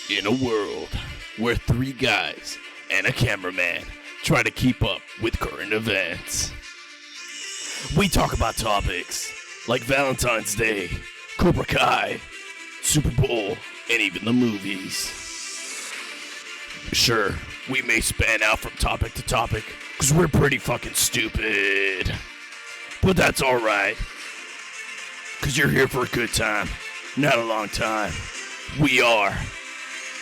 In a world where three guys and a cameraman try to keep up with current events, we talk about topics like Valentine's Day, Cobra Kai, Super Bowl, and even the movies. Sure, we may span out from topic to topic because we're pretty fucking stupid. But that's alright, because you're here for a good time, not a long time. We are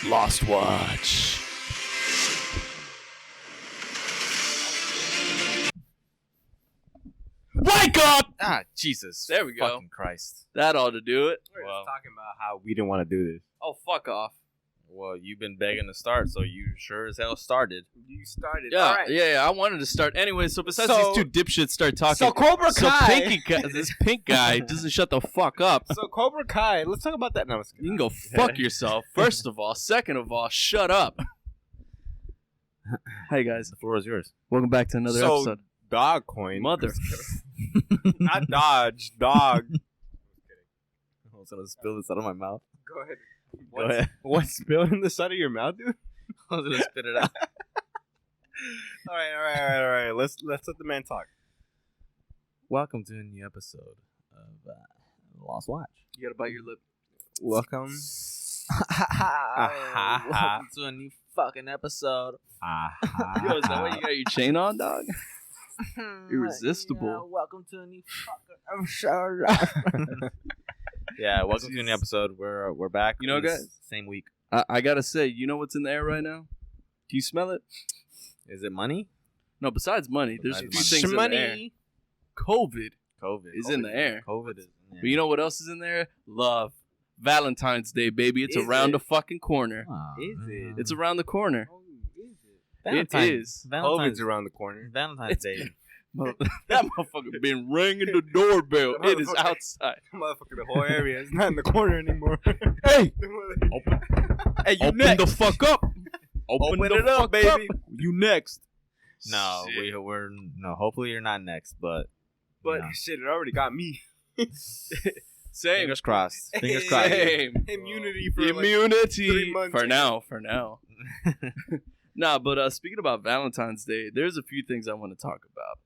Lost Watch. Wake up! Ah, Jesus. There we go. Fucking Christ. That ought to do it. We were just talking about how we didn't want to do this. Oh, fuck off. Well, you've been begging to start, so you sure as hell started. You started. Yeah, All right. yeah, I wanted to start anyway. So besides So- these two dipshits start talking, So Cobra Kai. this pink guy doesn't shut the fuck up. So Cobra Kai. Let's talk about that now. You can go fuck yourself. First of all, second of all, shut up. Hey guys, The floor is yours. welcome back to another episode. Dog coin. Mother, Not Dodge. Dog. I was gonna spill this out of my mouth. Go ahead. Go ahead. What's spilling in the side of your mouth, dude? I was gonna spit it out. All right. Let's let the man talk. Welcome to a new episode of Lost Watch. you gotta bite your lip. Welcome. Welcome to a new fucking episode. Yo, is that why you got your chain on, dog? Irresistible. Yeah, welcome to a new fucking episode. Yeah, welcome to a new episode. We're back. You know, guys? Same week. I gotta say, you know what's in the air right now? Can you smell it? Is it money? No, besides money, there's a few Besides things money. in the air. COVID COVID is in the air. COVID is in the air. But you know what else is in there? Love. Valentine's Day, baby. It's Is around it? the fucking corner. Aw, Is it? It's around the corner. Oh, is it? Valentine's- It is. Valentine's COVID's around the corner. Valentine's Day. That motherfucker been ringing the doorbell. It is Motherfucker. outside. Motherfucker, the whole area is not in the corner anymore. Hey, Hey, you open next. the fuck up. Open Open the it up, fuck baby. up. You next. No, Shit. we're no. Hopefully you're not next, but But no. shit, it already got me. Same. Fingers crossed. Fingers Hey. crossed. Same. Immunity for like, Immunity. 3 months. For now. Nah, but speaking about Valentine's Day, there's a few things I want to talk about.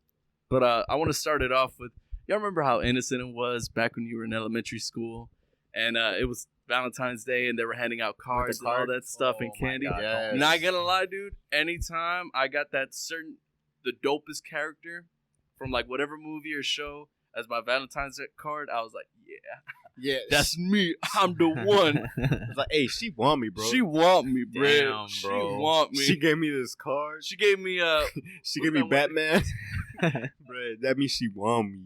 But I want to start it off with, y'all remember how innocent it was back when you were in elementary school? And it was Valentine's Day and they were handing out cards and all that stuff and my candy. God, Yes. Not gonna lie, dude, anytime I got the dopest character from like whatever movie or show as my Valentine's Day card, I was like, yeah, Yeah, that's me. I'm the one. It's like, hey, she want me, bro. She want me, bro. Damn, She bro. want me. She gave me this card. She gave me She what's gave me that one? Batman. Bro, that means she want me.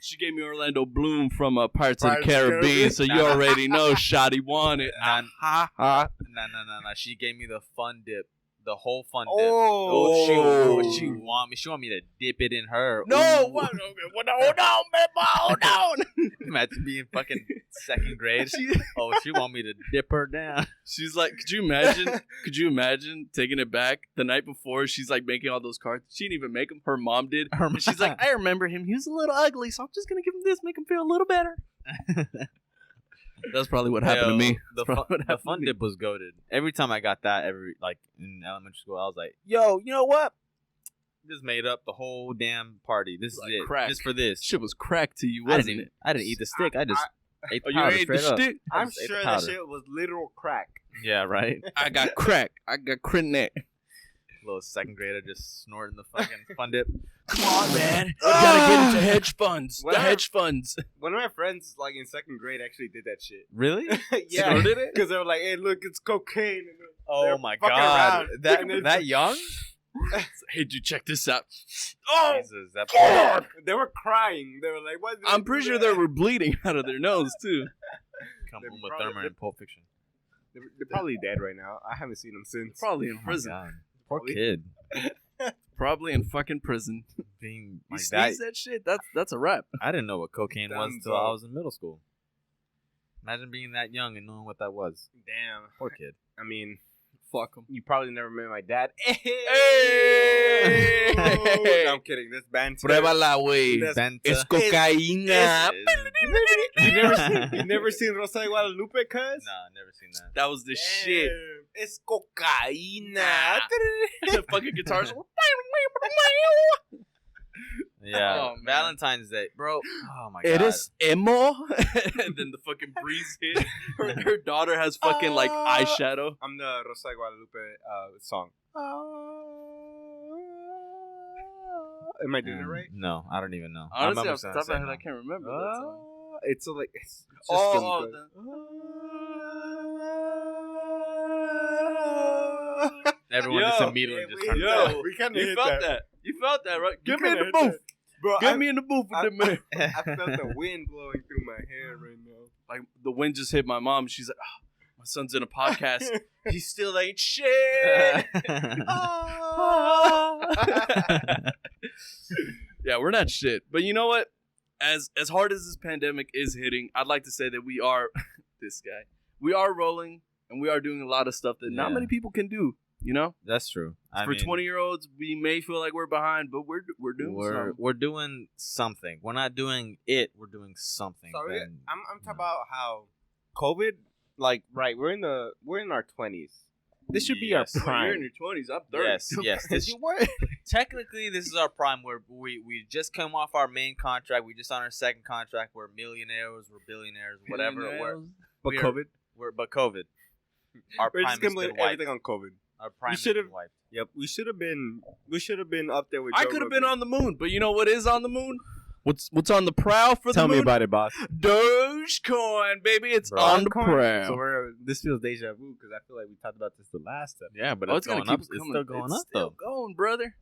She gave me Orlando Bloom from Pirates of the Pirates of the Caribbean, Caribbean. so you already know Shotty wanted. Nah, Ha ha. No. She gave me the fun dip, the whole fun dip. Oh, She want me. She want me to dip it in her. No, Ooh. what? Hold on, man, hold on. Imagine being fucking second grade. She want me to dip her down. She's like, could you imagine? Could you imagine taking it back the night before? She's like making all those cards. She didn't even make them. Her mom did. And she's like, I remember him. He was a little ugly, so I'm just gonna give him this, make him feel a little better. That's probably what happened to me. The That's probably what the happened fun to me. dip was goated. Every time I got that, like in elementary school, I was like, "Yo, you know what? Just made up the whole damn party. This Like is it, crack. just for this." Shit was cracked to you, I wasn't didn't. it? I didn't eat the stick. I just ate the Oh, you powder ate the straight up. stick? I I'm just ate sure the that powder. shit was literal crack. Yeah, right. I got crack. I got crinnet. Little second grader just snorting the fucking fun dip. Come on, man. You gotta get into hedge funds. What? The hedge funds. One of my friends, like in second grade, actually did that shit. Really? Yeah, Snorted it? because they were like, "Hey, look, it's cocaine." And Oh they're my fucking god! around. That young? Hey, dude, check this out. Oh, Jesus, that God. They were crying. They were like, "What?" I'm pretty sure they were bleeding out of their nose, too. come They're home with probably- Thurman in Pulp Fiction. They're probably dead right now. I haven't seen them since. Probably in Oh my prison. God. Poor Probably. kid. Probably in fucking prison. Being You like that. sneeze that shit, that's a wrap. I didn't know what cocaine was until Dunzo. I was in middle school. Imagine being that young and knowing what that was. Damn. Poor kid. I mean, Fuck him. You probably never met my dad. Hey! No, I'm kidding. This band. Pruébala, güey. Benta. Es cocaína. You never seen Rosa de Guadalupe, cuz? Nah, never seen that. That was the shit. Es cocaína. The fucking guitars. Yeah, Oh, man. Valentine's Day, bro. Oh my god. It is emo. And then the fucking breeze hit. Her daughter has fucking like eyeshadow. I'm the Rosa de Guadalupe song. Am I doing it right? No, I don't even know. Honestly, I'm off the top of my head, I can't remember that song. It's like it's just Oh, Everyone just immediately just turned yo, we kind of you hit felt that. that. You felt that, right? Get You me in kinda the hit booth. Bro, Get me in the booth with them man. I felt the wind blowing through my hair right now. Like the wind just hit my mom. She's like, oh, my son's in a podcast. He still ain't shit. Yeah, we're not shit. But you know what? As hard as this pandemic is hitting, I'd like to say that we are this guy. We are rolling and we are doing a lot of stuff that not Yeah. many people can do. You know, That's true. for 20-year-olds, we may feel like we're behind, but we're doing something. we're doing something. We're not doing it. We're doing something. Sorry, Then- I'm talking about how COVID, like, right? We're in our 20s. This should be our Yes. Well, prime. you're in your 20s. I'm 30. Yes. This, You were. technically, this is our prime where we just come off our main contract. We just on our second contract. We're millionaires. We're billionaires. Whatever. But we're- COVID. But COVID. Our We're prime just has gonna blame been wiped. everything on COVID. Our prime has should've- been wiped. Yep, we should have been up there with. I Joe could have Rogan. been on the moon, but you know what is on the moon? What's on the prowl for Tell the me moon? about it, boss. Dogecoin, baby. It's on the prowl. So this feels deja vu because I feel like we talked about this the last episode. Yeah, but Oh, it's it's gonna going keep up. It's coming. still going It's up still though. going, brother.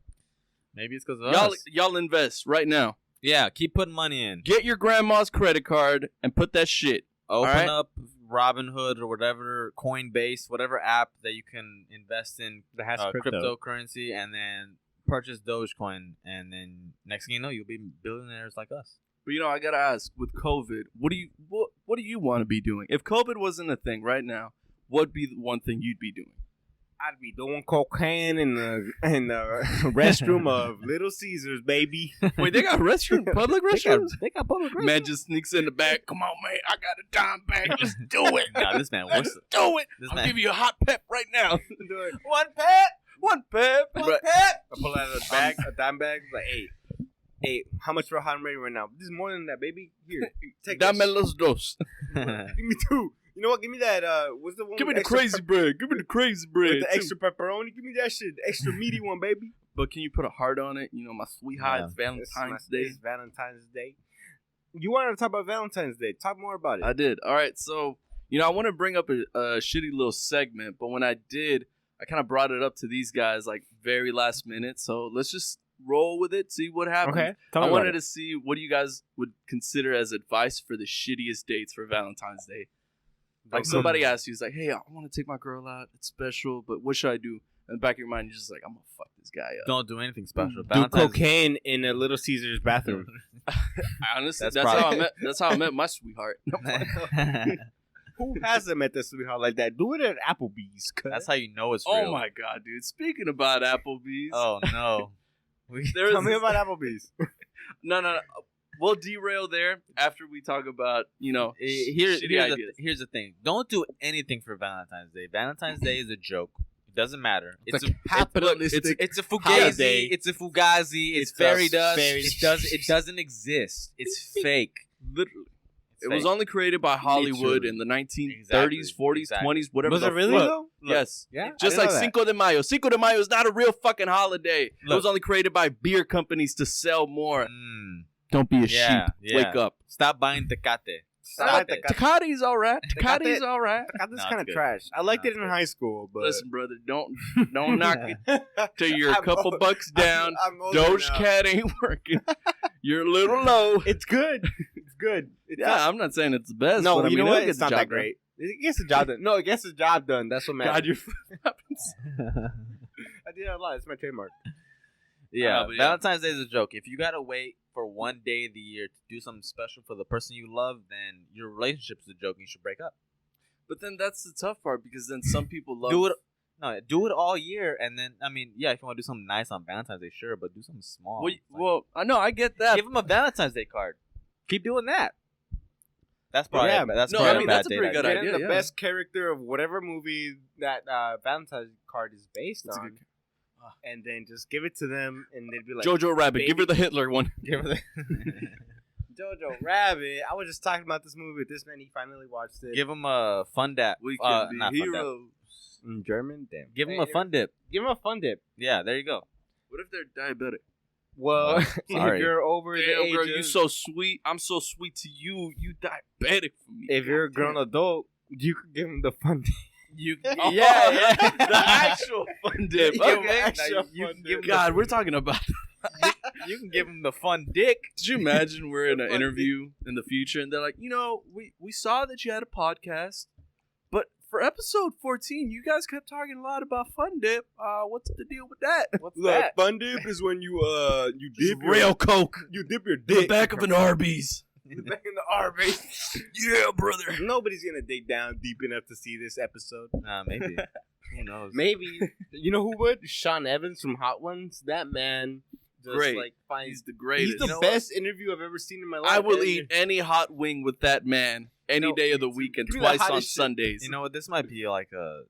Maybe it's because of Y'all, us. y'all invest right now. Yeah, keep putting money in. Get your grandma's credit card and put that shit. Open Alright. up Robinhood or whatever, Coinbase, whatever app that you can invest in That has cryptocurrency, and then purchase Dogecoin, and then next thing you know, you'll be billionaires like us. But you know, I gotta ask, with COVID, what do you want to be doing? If COVID wasn't a thing right now, what'd be the one thing you'd be doing? I'd be doing cocaine in the restroom of Little Caesars, baby. Wait, they got public restrooms? They got public Man just sneaks in the back. Come on, man. I got a dime bag. Let's do it. Nah, this man Let's works. do it. This I'll man- give you a hot pep right now. One pet. One pep. Bruh. I pull out a bag, a dime bag, like, hey, how much for a hot ready right now? This is more than that, baby. Here, take Dame this. los dos. Give me two. You know what? Give me that. What's the one? Give me with the extra crazy bread. Give me the crazy with bread. the too. extra pepperoni. Give me that shit. The extra meaty one, baby. But can you put a heart on it? You know, my sweetheart, it's Valentine's Day. It's Valentine's Day. You wanted to talk about Valentine's Day. Talk more about it. I did. All right. So, you know, I want to bring up a shitty little segment, but when I did, I kind of brought it up to these guys like very last minute. So let's just roll with it, see what happens. Okay. I wanted to see what you guys would consider as advice for the shittiest dates for Valentine's Day. Like somebody asked you, it's like, hey, I want to take my girl out. It's special, but what should I do? In the back of your mind, you're just like, I'm going to fuck this guy up. Don't do anything special. do cocaine in a Little Caesar's bathroom. Honestly, That's that's how I met my sweetheart. Who hasn't met their sweetheart like that? Do it at Applebee's. Cuz. That's how you know it's real. Oh my god, dude. Speaking about Applebee's. Oh no. There Tell is me this- about Applebee's. No. We'll derail there after we talk about, you know, Here's shitty ideas. the thing. Don't do anything for Valentine's Day. Valentine's Day is a joke. It doesn't matter. It's It's a capitalistic it's a fugazi. holiday. It's a fugazi. It's It's fairy a dust. fairy- It doesn't exist. It's fake. Literally. It's It was fake. only created by Hollywood Literally. in the 1930s, Exactly. 40s, Exactly. 20s, whatever. Was the it really fuck. though? Yes. Yeah. Just like Cinco de Mayo. Cinco de Mayo is not a real fucking holiday. It Look. was only created by beer companies to sell more. Mm, Don't be a Yeah, sheep. yeah. Wake up. stop buying Tecate. Stop it. Tecati's all right. Tecate- Tecati's all right. God, this No, kind of it's good. trash. I liked No, it in it's high school, but Listen, brother, don't knock it till you're a I'm couple old. bucks down. I'm older Doge now. Cat ain't working. You're a little low. It's good. It's good. It's Yeah, I'm not saying it's the best. no, but I you mean, know it'll what? get It's the not job that done. great. It gets the job done. No, it gets the job done. That's what matters. God, you're I did that a lot. It's my trademark. Yeah, but yeah. Valentine's Day is a joke. If you gotta wait for one day of the year to do something special for the person you love, then your relationship is a joke and you should break up. But then that's the tough part because then some people love. Do it. No, do it all year, and then I mean, yeah, if you want to do something nice on Valentine's Day, sure, but do something small. Well, I know I get that. Give him a Valentine's Day card. Keep doing that. That's probably Yeah, that's no, probably I mean, a bad that's a date pretty good idea. idea. Get him the yeah. best character of whatever movie that Valentine's card is based That's a on, good- and then just give it to them, and they'd be like, Jojo Rabbit, give her baby. the Hitler one. Give her the Jojo Rabbit. I was just talking about this movie with this man. He finally watched it. Give him a fun dip. We can be not fun dip. heroes. in German. Damn. Give him a fun dip. Give him a fun dip. Yeah, there you go. What if they're diabetic? Well, if sorry. you're over the Damn, age girl, of, you so sweet. I'm so sweet to you. You diabetic for me. if you're a grown Goddamn. adult, you could give him the fun dip. You Oh, yeah. the actual fun dip. Give him Okay. actual you fun can dip. give him God, we're talking about. you can give him the fun dick. Did you imagine we're in an Fun interview in the future and they're like, we saw that you had a podcast, but for episode 14, you guys kept talking a lot about Fun Dip. What's the deal with that? What's Look, that? fun dip is when you dip Real Coke. you dip your In dick the back of an Arby's. back in the Arby's. Yeah, brother. Nobody's gonna dig down deep enough to see this episode. Maybe. Who knows? Maybe you know who would? Sean Evans from Hot Ones. That man just Great. like finds He's the greatest. he's the You know best interview I've ever seen in my life. I will man. eat any hot wing with that man any No, day of the it's- week and give me the twice on hottest shit. Sundays. You know what? This might be like a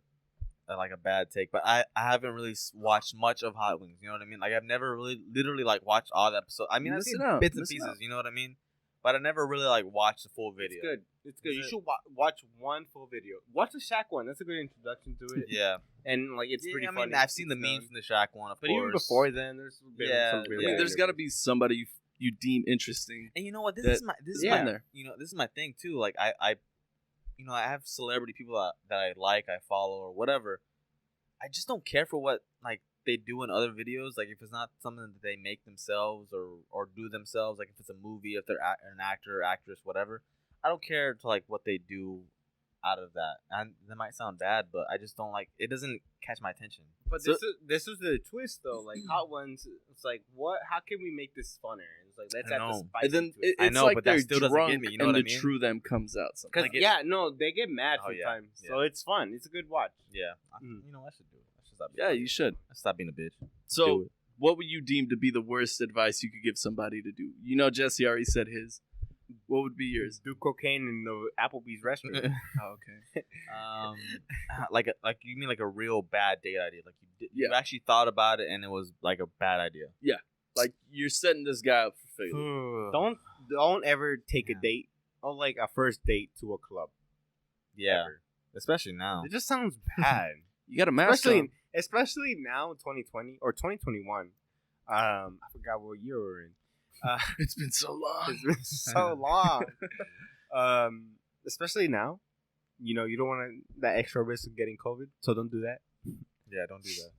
bad take, but I haven't really watched much of Hot Wings. You know what I mean? Like I've never really literally like watched all the episodes. I mean, I've Missing seen out, bits and missing pieces. out. You know what I mean? But I never really like watched the full video. It's good. It's good. Is You it? should watch one full video. Watch the Shaq one. That's a good introduction to it. Yeah, And like it's pretty I funny. mean, I've seen the It's, memes from the Shaq one, of but course. even before then, there's been Yeah, some I really mean, good there's got to interviews. be somebody you deem interesting. And you know what? This that- is Yeah. my this is my thing too. Like I have celebrity people that I like, I follow or whatever. I just don't care for what like they do in other videos. Like if it's not something that they make themselves or do themselves. Like if it's a movie, if they're an actor, actress, whatever. I don't care to like what they do out of that. And that might sound bad, but I just don't like. It doesn't catch my attention. But So- this is the twist though. Like Hot Ones, it's like what? How can we make this funner? It's like let's I add the know. spicy And then twist. I it's know, like but that they're still doesn't get drunk me, you know and what I the mean? true them comes out. Cause Sometimes. yeah, no, they get mad Oh, yeah. sometimes, Yeah. so it's fun. It's a good watch. Yeah, Mm. you know I should do it. I should stop. Being Yeah, a you bitch. should. I should stop being a bitch. Do So, it. what would you deem to be the worst advice you could give somebody to do? You know, Jesse already said his. What would be yours? Do cocaine in the Applebee's restaurant. Oh, okay. like you mean like a real bad date idea? Like you Yeah. actually thought about it and it was like a bad idea. Like you're setting this guy up for failure. Don't ever take a Yeah. date or like a first date to a club. Yeah, Ever. especially now. It just sounds bad. You got a mask on. especially now in 2020 or 2021. I forgot what year we're in. It's been so long. It's been so long. Especially now, you know, you don't want that extra risk of getting COVID, so don't do that. Yeah, don't do that.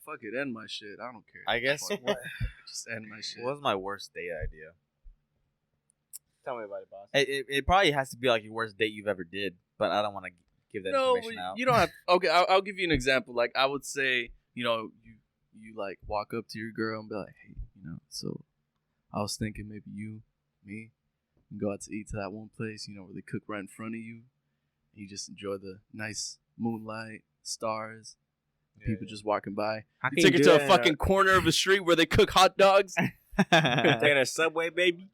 Fuck it, end my shit. I don't care. I guess Fuck what it. Just end my shit. was my worst date idea? Tell me about it, boss. It probably has to be like your worst date you've ever did, but I don't want to give that No, information out. you don't have. Okay, I'll give you an example. Like I would say, you know, you like walk up to your girl and be like, hey, you know, so I was thinking maybe you, me, and go out to eat to that one place, you know, where they cook right in front of you, and you just enjoy the nice moonlight, stars, people just walking by. How You take it to a fucking corner of a street where they cook hot dogs. taking a subway, baby.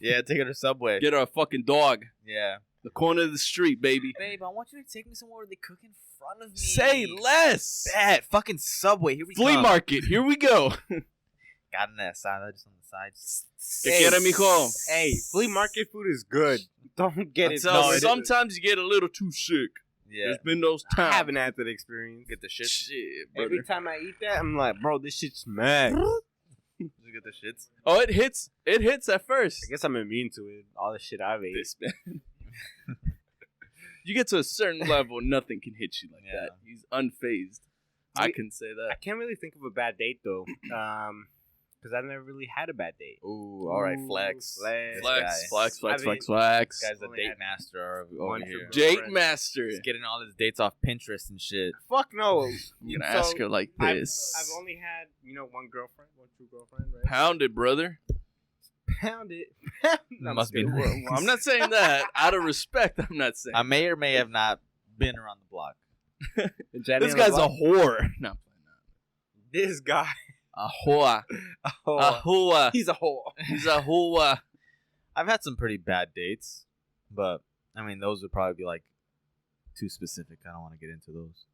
Yeah, take her to Subway. Get her a fucking dog. Yeah. The corner of the street, baby. Babe, I want you to take me somewhere where they cook in front of me. Say less. Bet. Fucking Subway. Here we Flea come. market. Here we go. Got an asada just on the side. Te quiere, mijo. Hey, flea market food is good. Don't get it. Until twisted. sometimes you get a little too sick. Yeah. There's been those I times. haven't had that experience. Get the shits. Shit, brother. Every time I eat that, I'm like, bro, this shit's mad. Just get the shits. Oh, it hits. It hits at first. I guess I'm immune to it. All the shit I've ate. This man. You get to a certain level, nothing can hit you like Yeah. that. He's unfazed. I Wait, can say I that. can't really think of a bad date though, because I've never really had a bad date. Ooh, all right, Ooh, flex. flex. This Flex, guy. flex, flex, I mean, flex, flex. This guy's a Only date had master over one here. for Date friends. master. He's getting all his dates off Pinterest and shit. Fuck no. I'm gonna So, ask her like this. I've only had one girlfriend, one true girlfriend, right? Pound it, brother. Pound it. I'm Must be just kidding. nice. I'm not saying that. Out of respect, I'm not saying. I may or may have not been around the block. Jenny This on the guy's a block? whore. No, This guy. a whore. Oh, A whore. he's a whore. He's a whore. I've had some pretty bad dates, but I mean, those would probably be like too specific. I don't want to get into those.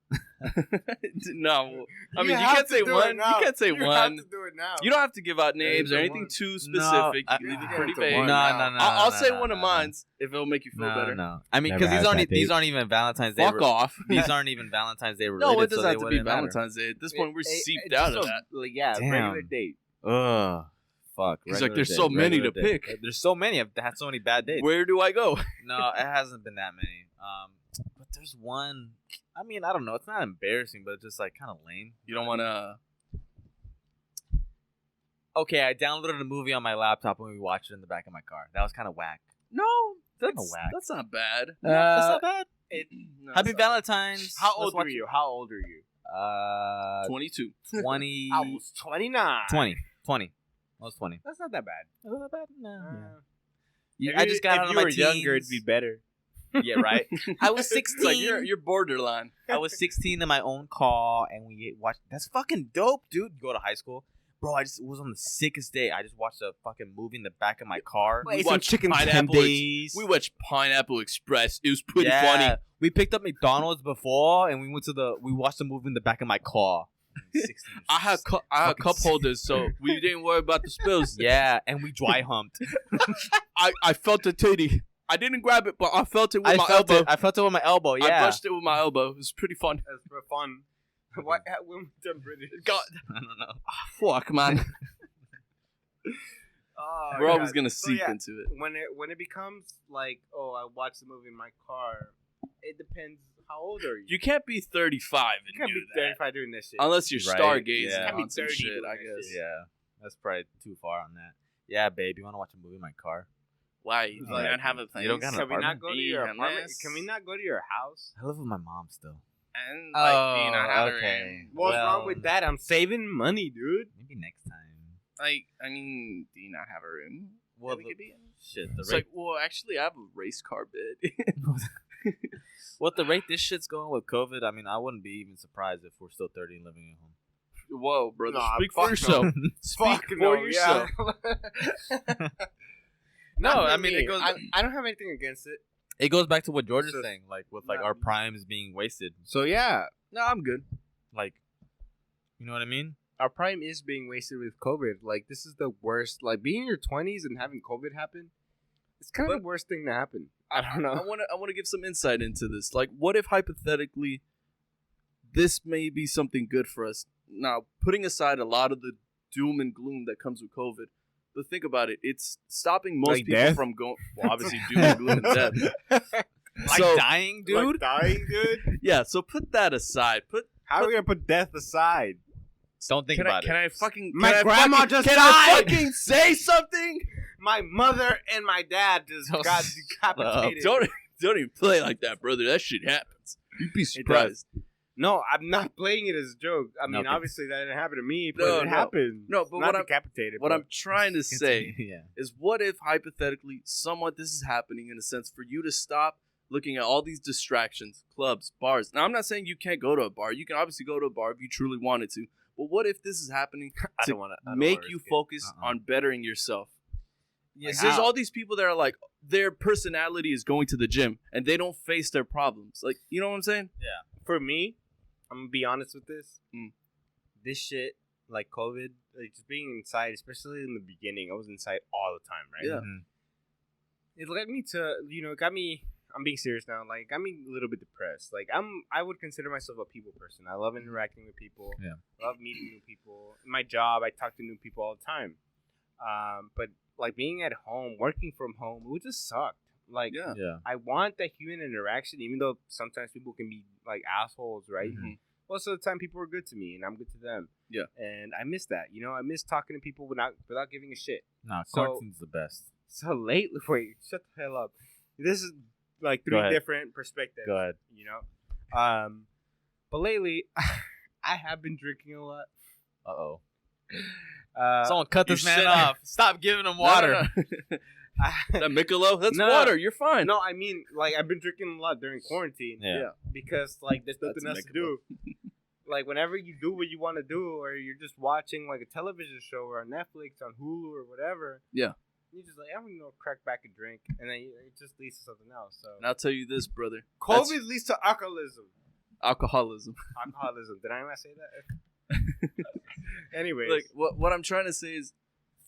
No, I mean you have can't to say do it one. You now. can't say You have one. to do it now. You don't have to give out names or the anything one. too No, specific. I- You leave it Yeah, pretty it's a vague. one. No. I'll say one of no. mine if it'll make you feel better. No. I mean, Never because had bad these dates. aren't even Valentine's Day. Fuck off. These aren't even Valentine's Day related. No, it doesn't so have they to be wouldn't matter. Valentine's Day. At this point, we're seeped out of that. Yeah, Damn. regular date. Ugh. Fuck. He's like, regular there's day, so many to regular day. pick. There's so many. I've had so many bad dates. Where do I go? No, it hasn't been that many. But there's one. I mean, I don't know. It's not embarrassing, but it's just like kind of lame. You don't want to. Okay, I downloaded a movie on my laptop and we watched it in the back of my car. That was kind of whack. No, Kinda that's whack. that's not bad. That's not bad. No, Happy it's not. Valentine's. How Let's old watch were it. you? How old are you? 22. 20. I was 29. 20. I was 20. That's not that bad. Not that bad? No. If I you- just got out if of you my were younger, it'd teens. be better. Yeah, right. I was 16. It's like you're borderline. I was 16 in my own car, and we watched. That's fucking dope, dude. You go to high school, bro. It was on the sickest day. I just watched a fucking movie in the back of my car. Wait, We some watched chicken Pineapple tendies. We watched Pineapple Express. It was pretty Yeah. funny. We picked up McDonald's before, and we watched the movie in the back of my car. 16. I had cup holders, so we didn't worry about the spills. Yeah, and we dry humped. I felt a titty. I didn't grab it, but I felt it with I my felt elbow. it. I felt it with my elbow. Yeah. I brushed it with my elbow. It was pretty fun. That's for fun. What? When done British? God, I don't know. fuck, man. Oh, We're always God. gonna So, seep yeah, into it. when it becomes like, oh, I watched the movie in my car. It depends. How old are you? You can't be 35 and You can't do be that. 35 doing this shit. Unless you're Right, stargazing yeah. Can't be on some 30 shit, doing I that guess. shit. Yeah, that's probably too far on that. Yeah, babe, you want to watch a movie in my car? Why? You Like, don't have a place? you don't got an Can we not apartment? go to your Yeah, apartment? nice. Can we not go to your house? I live with my mom still. And, like, do you not have a okay. room? What's Well- wrong with that? I'm saving money, dude. Maybe next time. Like, I mean, do you not have a room? Well, that we could be in? Shit, the It's rate. like, well, actually, I have a race car bed. What the rate this shit's going with COVID? I mean, I wouldn't be even surprised if we're still 30 and living at home. Whoa, brother, Nah, speak fuck for yourself. no. Speak Fuck for no, yourself. Yeah. No, Not I for mean, me. it goes. I don't have anything against it. It goes back to what George is So- saying, like with like No. our primes being wasted. So yeah, No, I'm good. Like, you know what I mean? our prime is being wasted with COVID. Like this is the worst. Like being in your 20s and having COVID happen. It's kind of But- the worst thing to happen. I don't know. I want to give some insight into this. Like, what if hypothetically, this may be something good for us? Now, putting aside a lot of the doom and gloom that comes with COVID, but think about it. It's stopping most Like people death? from going. Well, obviously, doom and gloom and death. Like So- dying, dude. Like dying, dude. Yeah. So put that aside. How are we gonna put death aside? Don't think Can about I it. fucking? My can I grandma fucking- just Can I died! fucking say something? My mother and my dad just Don't got shut decapitated. Don't even play like that, brother. That shit happens. You'd be does. surprised. No, I'm not playing it as a joke. I mean, Okay. obviously that didn't happen to me, but No, it no. happened. No, but not what I'm- decapitated. What but I'm trying to say yeah. is, what if hypothetically, somewhat this is happening in a sense for you to stop looking at all these distractions, clubs, bars. Now, I'm not saying you can't go to a bar. You can obviously go to a bar if you truly wanted to. But what if this is happening I to don't want to make you focus Uh-uh. on bettering yourself? Yes, There's how? all these people that are like, their personality is going to the gym and they don't face their problems. Like, you know what I'm saying? For me, I'm gonna be honest with this. Mm. This shit, like COVID, like just being inside, especially in the beginning, I was inside all the time, right? Yeah. Mhm. It led me to, it got me. I'm being serious now. Like, got me a little bit depressed. Like, I would consider myself a people person. I love interacting with people. Yeah. I love meeting new people. In my job, I talk to new people all the time. But like being at home, working from home, it would just sucked. Like, Yeah. Yeah. I want that human interaction, even though sometimes people can be like assholes, right? Mhm. Most of the time, people are good to me, and I'm good to them. Yeah. And I miss that. I miss talking to people without giving a shit. No, So- quarantine's the best. So lately, wait, shut the hell up. This is like Go three ahead. different perspectives. Go ahead. But lately, I have been drinking a lot. Uh-oh. Uh, Someone cut you this man said- off. Stop giving him No, water. no, no. That Michelob, that's No. water. You're fine. No, I mean, like, I've been drinking a lot during quarantine. Yeah. Because, like, there's nothing That's else to do. Like, whenever you do what you want to do, or you're just watching, like, a television show or on Netflix, on Hulu, or whatever. Yeah. You're just like, I'm going to crack back a drink. And then it just leads to something else. So And I'll tell you this, brother. COVID leads to alcoholism. Alcoholism. Alcoholism. Did I not say that? Anyways. Like, what I'm trying to say is,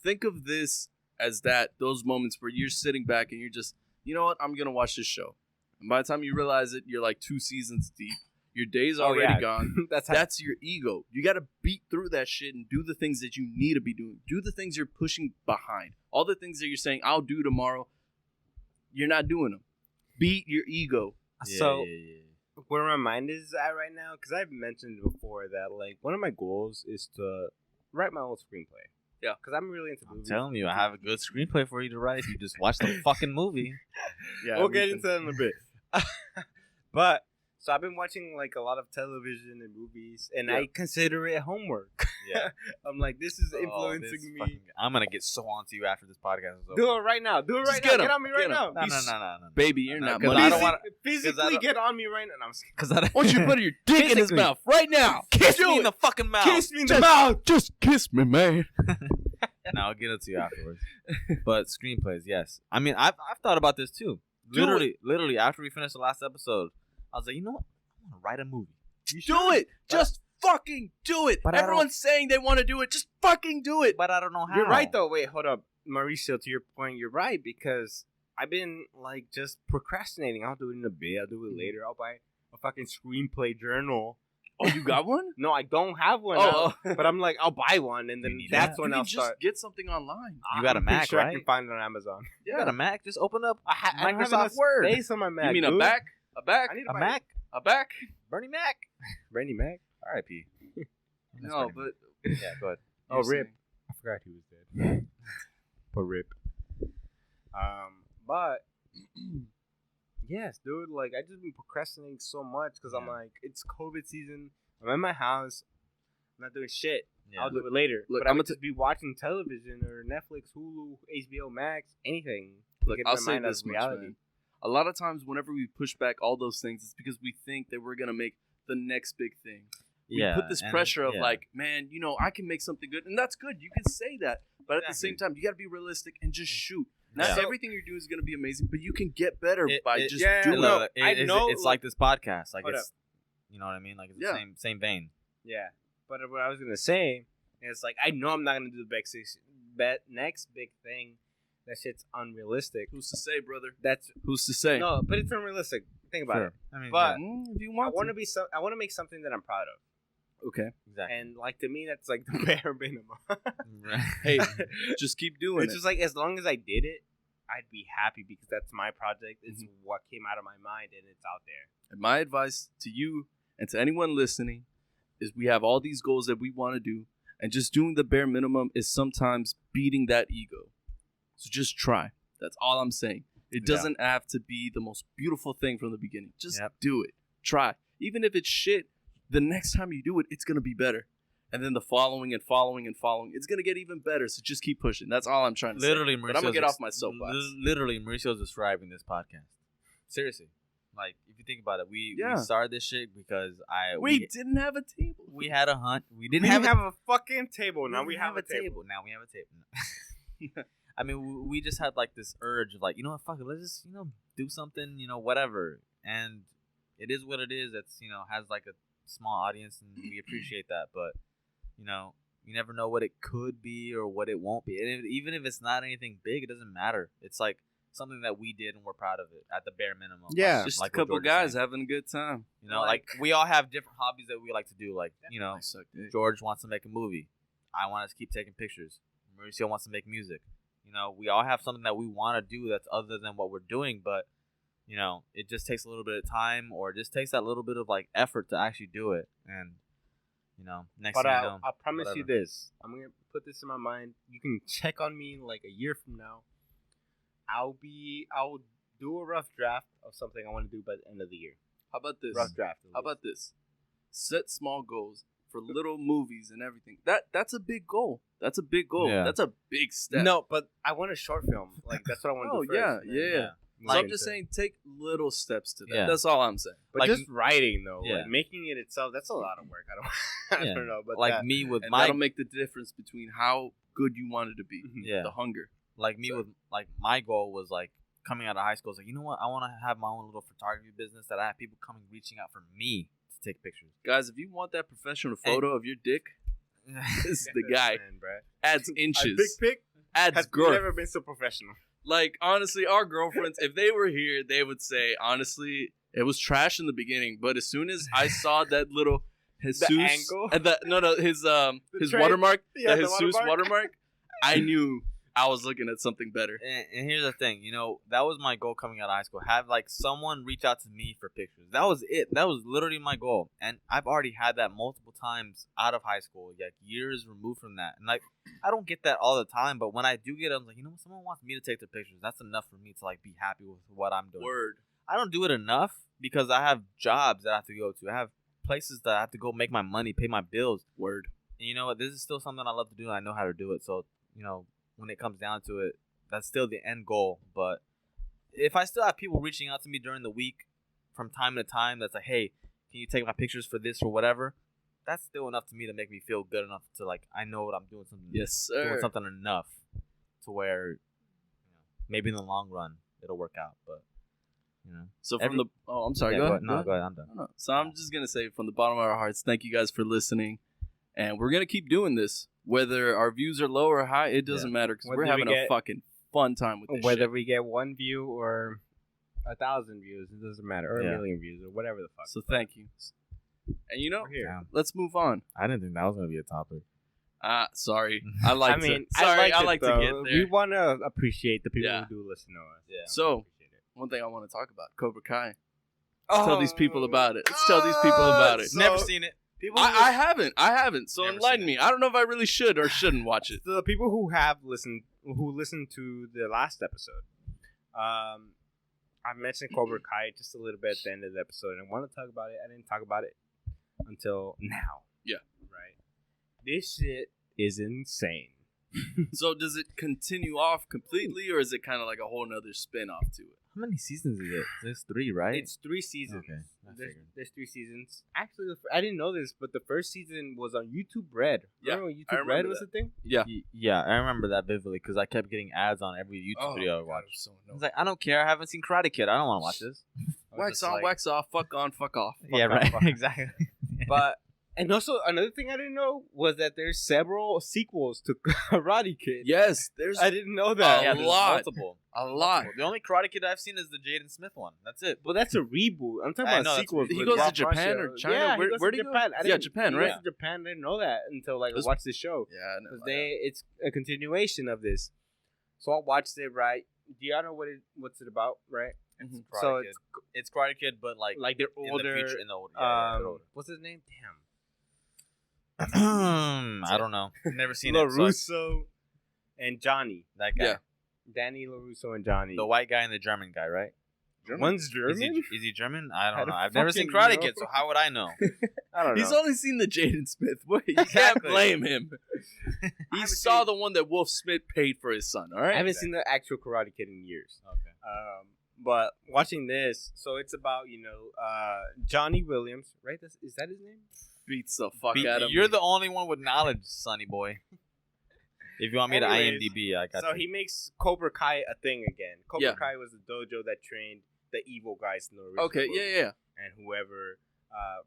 think of this as those moments where you're sitting back and you're just, you know what, I'm going to watch this show. And by the time you realize it, you're like 2 seasons deep. Your day's already gone. That's your ego. You got to beat through that shit and do the things that you need to be doing. Do the things you're pushing behind. All the things that you're saying, I'll do tomorrow, you're not doing them. Beat your ego. So, where my mind is at right now, because I've mentioned before that, like, one of my goals is to write my own screenplay. Yeah. Because I'm really into I'm movies. telling you, I have a good screenplay for you to write if you just watch the fucking movie. Yeah, We'll get into that in a bit. But, so I've been watching, like, a lot of television and movies, and I consider it homework. Yeah. I'm like, this is influencing me. I'm going to get so onto you after this podcast is over. Do it right now. Do it Just right get now. him. Get on me right now. No. Baby, you're not Because money. I don't want Physically get on me right now. No, I'm just kidding. Because I Why don't you put your dick in his Physically. mouth right now? kiss me in the fucking mouth. Kiss me in the mouth. Just kiss me, man. No, I'll get it to you afterwards. But screenplays, yes. I mean, I've thought about this too. Do Literally, after we finished the last episode, I was like, you know what? I'm gonna write a movie. Do it. Just fucking do it. But I Everyone's saying they want to do it. Just fucking do it. But I don't know how. You're right, though. Wait, hold up. Mauricio, to your point, you're right, because I've been, like, just procrastinating. I'll do it in a bit. I'll do it later. I'll buy a fucking screenplay journal. Oh, you got one? No, I don't have one. Oh, But I'm like, I'll buy one, and then You need that's that. when you I'll can just start. get something online. You got a I'm pretty Mac, sure I right? can find it on Amazon. You got a Mac? Just open up I don't have Microsoft enough Word. space on my Mac. You mean dude. a back? A back? I need to A buy Mac? A back? Bernie Mac? Randy Mac. R.I.P. No, but Yeah, go ahead. Oh, you're rip. saying- I forgot he was dead. But rip. But yes, dude. Like, I just been procrastinating so much because I'm Yeah. like, it's COVID season. I'm in my house. I'm not doing shit. Yeah. I'll do it later. Look, but I'm I'm gonna just be watching television or Netflix, Hulu, HBO Max, anything. Look, Get I'll my say mind out this of much, reality. man. A lot of times, whenever we push back all those things, it's because we think that we're gonna make the next big thing. We put this pressure of like, man, you know, I can make something good, and that's good. You can say that, but at the same time, you got to be realistic and just shoot. Not Yeah. everything you're doing is gonna be amazing, but you can get better It- by it- just yeah, doing no, it. I know, It's like this podcast. Like, Hold it's, you know what I mean? Like, it's Yeah. the same vein. Yeah. But what I was gonna say is, like, I know I'm not gonna do the next big thing. That shit's unrealistic. Who's to say, brother? That's Who's to say? no, but it's unrealistic. Think about it. I mean, But If you I want want to. to be I want to make something that I'm proud of, Okay. exactly. and like to me, that's like the bare minimum. Hey, just keep doing It's it. just like, as long as I did it, I'd be happy because that's my project. It's what came out of my mind, and it's out there. And my advice to you and to anyone listening is we have all these goals that we want to do, and just doing the bare minimum is sometimes beating that ego. So just try. That's all I'm saying. It Yeah. doesn't have to be the most beautiful thing from the beginning. Just Yep. do it. Try. Even if it's shit, the next time you do it, it's going to be better. And then the following and following and following, it's going to get even better. So just keep pushing. That's all I'm trying to Literally, say. But I'm going to get Mauricio's off my soapbox. Literally, Mauricio's describing this podcast. Seriously. Like, if you think about it, we started this shit because We didn't have a table. we had a hunt. We We didn't didn't have have a fucking table. Now we we have a table. Now we have a table. I mean, we just had like this urge of like, you know what, fuck it, let's just, do something, whatever. And it is what it is. It's, has like a small audience, and we appreciate that. But, you never know what it could be or what it won't be. And even if it's not anything big, it doesn't matter. It's like something that we did and we're proud of it at the bare minimum. Yeah. Just like a what couple George is guys saying. having a good time. Like we all have different hobbies that we like to do. Like, I suck dick. George wants to make a movie. I want to keep taking pictures. Mauricio wants to make music. We all have something that we want to do that's other than what we're doing, but it just takes a little bit of time, or it just takes that little bit of like effort to actually do it. And next But thing you know, I promise you whatever. this. I'm gonna put this in my mind. You can check on me like a year from now. I'll do a rough draft of something I want to do by the end of the year. How about this? Rough draft. How about this? Set small goals. for little movies and everything. That's a big goal. That's a big goal. Yeah. That's a big step. No, but I want a short film. Like that's what I want to Oh, do first. yeah, yeah. So I'm just saying, take little steps to that. Yeah. That's all I'm saying. But like- just writing though, Yeah. like making it itself, that's a lot of work. I Yeah. don't know, but like that, me with And my that'll make the difference between how good you want it to be. Yeah. The hunger. like me with like my goal was like coming out of high school. It's like, you know what? I want to have my own little photography business that I have people coming reaching out for me to take pictures. Guys, if you want that professional photo of your dick, this is the Yes, guy. man, bruh. Adds A inches. big pic Adds has girth. never been so professional. Like, honestly, our girlfriends, if they were here, they would say, honestly, it was trash in the beginning, but as soon as I saw that little Jesus angle? and his train? watermark, Yeah, the the Jesus watermark. watermark, I knew I was looking at something better. And here's the thing, you know, that was my goal coming out of high school. Have like someone reach out to me for pictures. That was it. That was literally my goal. And I've already had that multiple times out of high school, like years removed from that. And like I don't get that all the time, but when I do get it, I'm like, you know, someone wants me to take their pictures. That's enough for me to like be happy with what I'm doing. Word. I don't do it enough because I have jobs that I have to go to. I have places that I have to go make my money, pay my bills. Word. And you know what? This is still something I love to do, and I know how to do it. So, you know, when it comes down to it, that's still the end goal. But if I still have people reaching out to me during the week from time to time that's like, hey, can you take my pictures for this or whatever? That's still enough to me to make me feel good enough to, like, I know what I'm doing something. Yes, Doing sir. something enough to where, you know, maybe in the long run it'll work out. But, you know. So I'm sorry, Yeah, go ahead. No, go ahead. I'm done. No. So I'm just going to say from the bottom of our hearts, thank you guys for listening. And we're going to keep doing this. Whether our views are low or high, it doesn't matter because we're Whether we having a get- fucking fun time with this Whether shit. we get 1 view or 1,000 views, it doesn't matter, or Yeah. a million views or whatever the fuck. So thank you. And you know, We're here. Damn. let's move on. I didn't think that was going to be a topic. Sorry. I like I mean, Sorry, I it, like to though. get there. We want to appreciate the people Yeah. who do listen to us. Yeah. So, Appreciate it. one thing I want to talk about, Cobra Kai. Let's tell these people about it. Let's tell these people about it. Never seen it. People I haven't. So Never enlighten seen me. I don't know if I really should or shouldn't watch it. the people who have listened, who listened to the last episode, I mentioned Cobra Kai just a little bit at the end of the episode, and I want to talk about it. I didn't talk about it until now. Yeah. Right. This shit is insane. So does it continue off completely, or is it kind of like a whole nother spin-off to it? How many seasons is it? There's 3, right? It's 3 seasons. Okay, I There's, figured. there's 3 seasons. Actually, I didn't know this, but the first season was on YouTube Red. Yeah, Remember when I YouTube remember Red was that. a thing? Yeah. Yeah, I remember that vividly because I kept getting ads on every YouTube video I God, watched. I'm so I annoyed. was like, I don't care. I haven't seen Karate Kid. I don't want to watch this. I was Wax just on, like- wax off, fuck on, fuck off. Yeah, off, right. fuck off. Exactly. But and also another thing I didn't know was that there's several sequels to Karate Kid. Yes, there's I didn't know that. A there's lot. multiple. a lot. The only Karate Kid I've seen is the Jaden Smith one. That's it. But that's a reboot. I'm talking I about know, that's sequels. a He with goes to Rob Japan Marshall. or China? Yeah, Where- he goes where to do you go? Japan. I Yeah, didn't- Japan, he right? goes to Japan. I didn't know that until like I This- watched the show. Yeah, I know. Because it's a continuation of this. So I watched it. Right? Do y'all know what's it about? Right? Mhm. Karate So Kid. It's Karate Kid, but like they're in older. the future, in the older. Yeah, they're older. What's his name? Damn. I don't know. Never seen it. So LaRusso and Johnny. that guy, Yeah. Danny LaRusso and Johnny. the white guy and the German guy, right? One's Is German. he German? I I don't don't know. I've never seen fucking Karate know. Kid, so how would I know? I don't know. He's only seen the Jaden Smith. Wait, you can't Exactly. blame him. He haven't saw seen- the one that Wolf Smith paid for his son. All I right. haven't seen the actual Karate Kid in years. Okay. But watching this, so it's about Johnny Williams, right? Is that his name? Beats the fuck out of You're me. the only one with knowledge, Sonny boy. If you want me Anyways, to IMDb, I got So you. he makes Cobra Kai a thing again. Cobra Yeah. Kai was the dojo that trained the evil guys in the original Okay. movie. Yeah. And whoever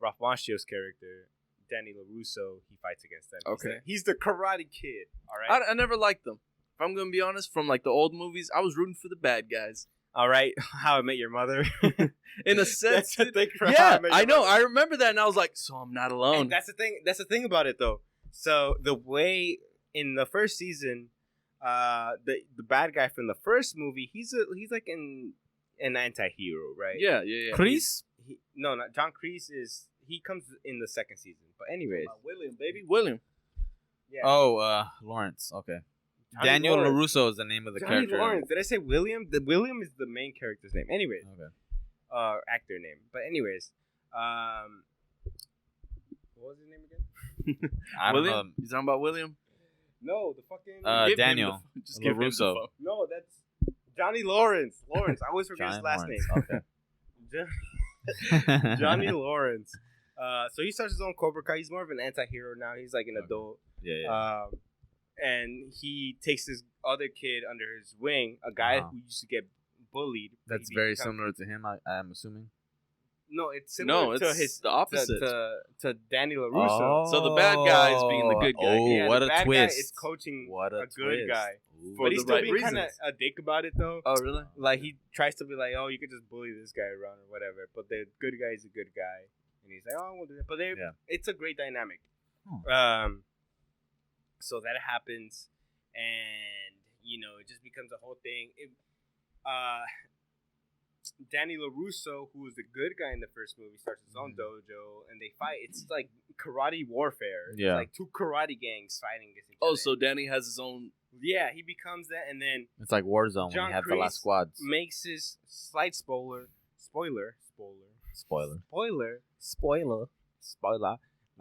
Ralph Macchio's character, Danny LaRusso, he fights against them. Okay. He's the Karate Kid. All right. I never liked them. If I'm gonna be honest, from like the old movies, I was rooting for the bad guys. All right. How I Met Your Mother. In a sense, That's the thing for How yeah, Met Your I know. Mother. I remember that, and I was like, so I'm not alone. And that's the thing. That's the thing about it, though. So the way in the first season, the bad guy from the first movie, he's like an anti-hero, right? Yeah. Yeah. Chris? No, not John Kreese he comes in the second season. But anyways, William, baby, William. yeah. Oh, Lawrence. Okay. Johnny Daniel Lawrence. LaRusso is the name of the Johnny character. Lawrence. Did I say William? The William is the main character's name. Anyways, Okay. actor name. But anyways, what was his name again? I don't William? know. You talking about William? No, the fucking Give him Daniel the- just give him the LaRusso. phone. no, that's Johnny Lawrence. Lawrence, I always forget his Johnny last Lawrence, name. Okay. Johnny Lawrence. So he starts his own Cobra Kai. He's more of an anti-hero now. He's like an adult. Yeah. And he takes this other kid under his wing, a guy Uh-huh. who used to get bullied. That's He very becomes- similar to him. I'm assuming. No, it's similar No, to it's his the opposite. to Danny LaRusso. So the bad guy is being the good guy. Oh, Yeah, what the a bad twist! guy is coaching What a good twist. guy. Ooh. For But he's the still right being kind of reasons. a dick about it, though. Oh, really? Like, he tries to be like, oh, you could just bully this guy around or whatever. But the good guy is a good guy. And he's like, oh, I won't do that. But Yeah. it's a great dynamic. Huh. So that happens. And, it just becomes a whole thing. Danny LaRusso, who was the good guy in the first movie, starts his own dojo. And they fight. It's like karate warfare. Yeah. It's like two karate gangs fighting against each Oh, other. so Danny has his own. Yeah, he becomes that. And then It's like Warzone when John you have the last Kreese squads. makes his slight spoiler. Spoiler.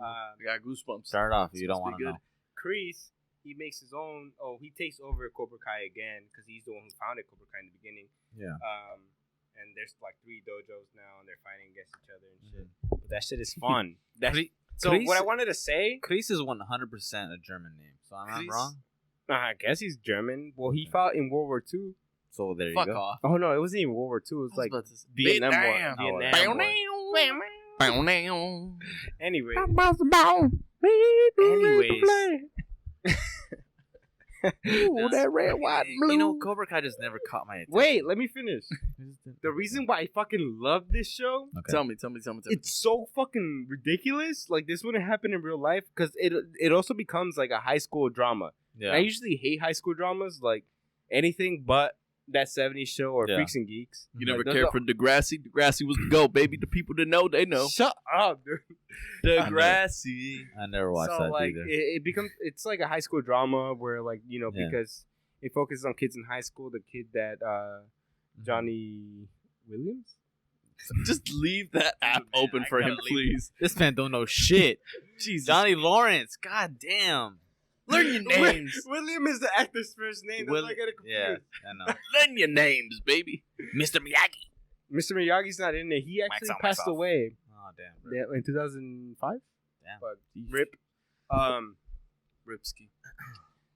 I got goosebumps. Start off if you Supposed don't to want be to good. know. Kreese, he makes his own. Oh, he takes over Cobra Kai again because he's the one who founded Cobra Kai in the beginning. Yeah. And there's like 3 dojos now, and they're fighting against each other and shit. But that shit is fun. So Kreese- what I wanted to say, Kreese is 100% a German name, so I'm not Kreese? wrong. I guess he's German. Well, he fought in World War II. So there you Fuck go. off. Oh no, it wasn't even World War II. It was like Vietnam War. Vietnam War. Anyway. Ooh, that red, white, and blue. You know, Cobra Kai just never caught my attention. Wait, let me finish. The reason why I fucking love this show, Okay. Tell me. it's so fucking ridiculous. Like, this wouldn't happen in real life because it also becomes like a high school drama. Yeah. And I usually hate high school dramas, like anything but that 70s show or Yeah. Freaks and Geeks. You never Like, cared those for Degrassi. Degrassi was the GOAT, baby. The people that know, they know. Shut up, dude. Degrassi. I never watched So that like either. it becomes, it's like a high school drama where, like, Yeah. because it focuses on kids in high school. The kid that Johnny Williams. Just leave that app man, open I for gotta him, leave please. This man don't know shit. Jesus. Johnny Lawrence. God damn. Learn your names. William is the actor's first name. That's why I got it confused. Yeah, I know. Learn your names, baby. Mr. Miyagi. Mr. Miyagi's not in there. He actually Mike's on passed myself. away Oh damn. Bro. in 2005. Damn. But rip. Ripsky.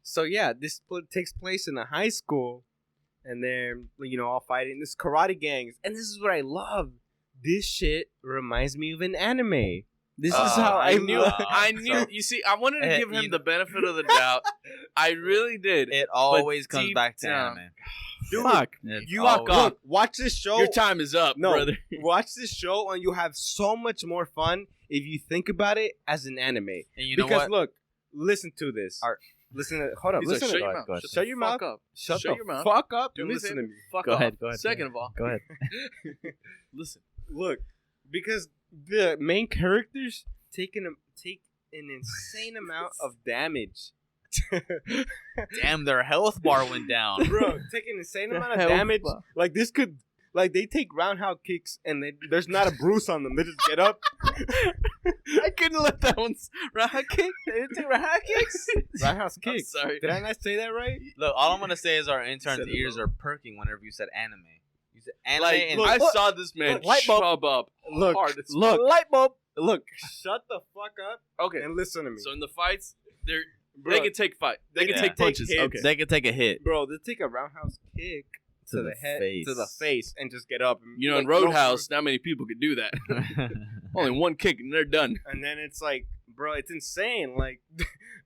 So yeah, this takes place in a high school, and they're all fighting this karate gangs, and this is what I love. This shit reminds me of an anime. This is how I knew. I knew. You see, I wanted to give him you the benefit of the doubt. I really did. It always comes deep back to down- anime. Dude, Fuck. It's you always- look, watch this show. Your time is up, No, brother. watch this show, and you have so much more fun if you think about it as an anime. And you know Because what? look, listen to this. Listen to. Hold up. He's like, Listen shut to your it. mouth. Go ahead. Shut Shut the your fuck mouth. up. Shut Shut the your mouth. fuck up Do and me a listen to favor. me. Fuck Go off. ahead, go ahead. Second of all, Go ahead. listen. Look, because the main characters take an insane amount of damage. Damn, their health bar went down. Bro, take an insane amount of Hell damage. fuck. Like, this could, like, they take roundhouse kicks and there's not a bruise on them. They just get up. I couldn't let that one. Roundhouse kick? They didn't take roundhouse kicks? Roundhouse I'm kicks. sorry. Did I not say that right? Look, all I'm gonna say is our intern's Said it ears wrong. are perking whenever you said anime. You said anime Like, and I look, saw this man look, light bulb. chub up Look, hard as look, light bulb. look. Shut the fuck up Okay. and listen to me. So in the fights, they Bro, can take fight. They can Yeah. take punches. hits. Okay. They could take a hit bro, they take a roundhouse kick to the head, to the face, and just get up. And, You know, in like, no- Roadhouse, not many people could do that. Only one kick and they're done. And then it's like, bro, it's insane. Like,